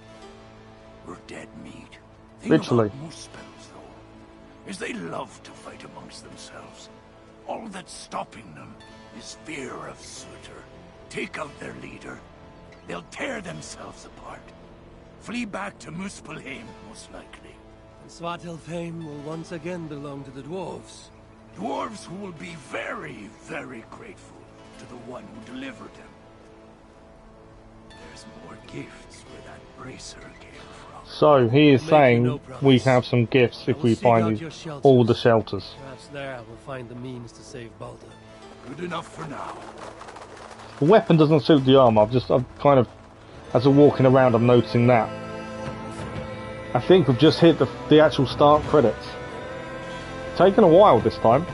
we're dead meat. Think Literally. about Muspels, though, is they love to fight amongst themselves. All that's stopping them is fear of Suitor. Take out their leader, they'll tear themselves apart. Flee back to Muspelheim, most likely. And Svartalfheim will once again belong to the dwarves. Dwarves who will be very, very grateful to the one who delivered them. There's more gifts where that bracer came from. So he is saying we have some gifts if we find all the shelters. Perhaps there I will find the means to save Baldur. Good enough for now. The weapon doesn't suit the armor. I've kind of, as I'm walking around, I'm noticing that. I think we've just hit the actual start credits. Taken a while this time.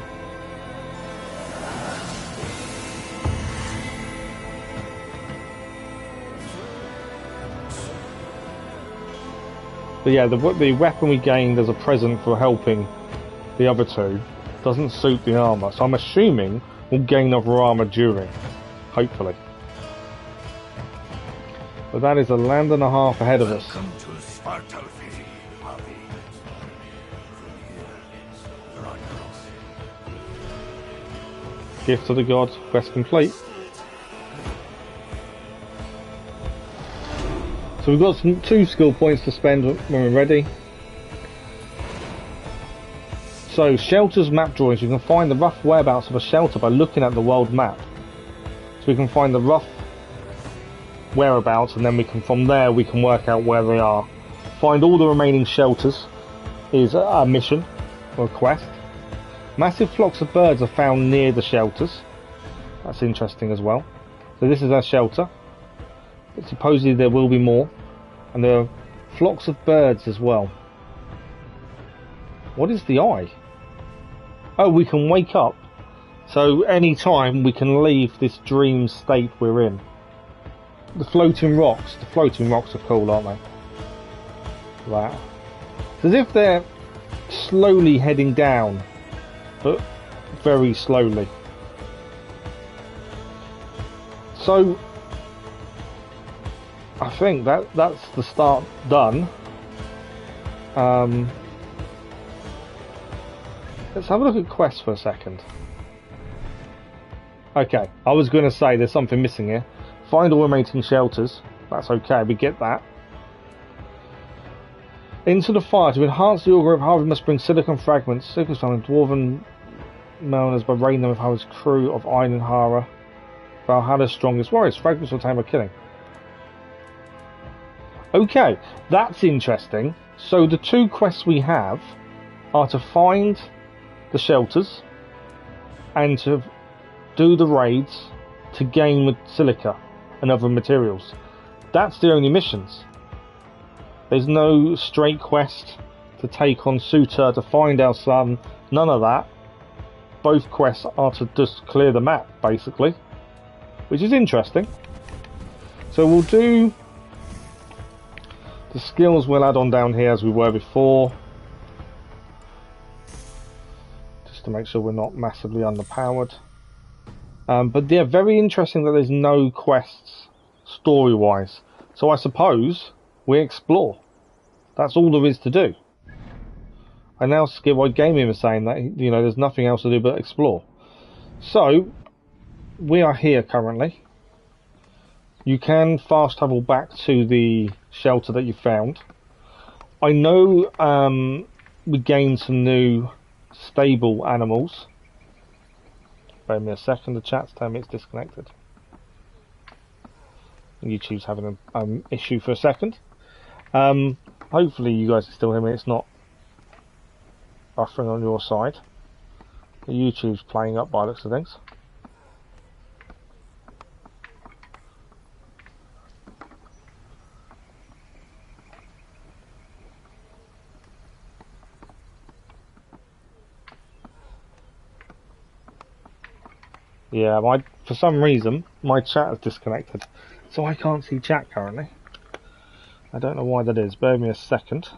But yeah, the weapon we gained as a present for helping the other two doesn't suit the armor, so I'm assuming we'll gain other armor during, hopefully. But that is a land and a half ahead of us. Welcome to Svartalfheim, Harvey. From here, Ragnarok. Gift to the gods, quest complete. So we've got 2 skill points to spend when we're ready. So, shelters map drawings. You can find the rough whereabouts of a shelter by looking at the world map. So we can find the rough whereabouts, and then from there we can work out where they are. Find all the remaining shelters is a mission or a quest. Massive flocks of birds are found near the shelters. That's interesting as well. So this is our shelter. But supposedly there will be more, and there are flocks of birds as well. What is the eye? Oh, we can wake up, so any time we can leave this dream state we're in. The floating rocks are cool, aren't they? That. It's as if they're slowly heading down, but very slowly. So I think that's the start done. Let's have a look at quests for a second. Okay, I was going to say there's something missing here. Find all remaining shelters. That's okay, we get that. Into the fire. To enhance the augur of Harvey must bring silicon fragments. Silica's found in dwarven melons by raiding them with Harvey's crew of Iron and Hara. Valhalla's strongest warriors. Fragments will tame by killing. Okay, that's interesting. So the 2 quests we have are to find the shelters and to do the raids to gain with silica and other materials. That's the only missions. There's no straight quest to take on Suitor to find our son, none of that. Both quests are to just clear the map, basically, which is interesting. So we'll do the skills. We'll add on down here as we were before, just to make sure we're not massively underpowered. But yeah, very interesting that there's no quests story-wise. So I suppose we explore. That's all there is to do. I now skip what Gaming was saying, that, you know, there's nothing else to do but explore. So we are here currently. You can fast travel back to the shelter that you found. I know we gained some new stable animals. Bear me a second, the chat's telling me it's disconnected. YouTube's having an issue for a second. Hopefully you guys can still hear me, it's not buffering on your side. The YouTube's playing up by the looks of things. Yeah, for some reason my chat is disconnected, so I can't see chat currently. I don't know why that is. Bear with me a second.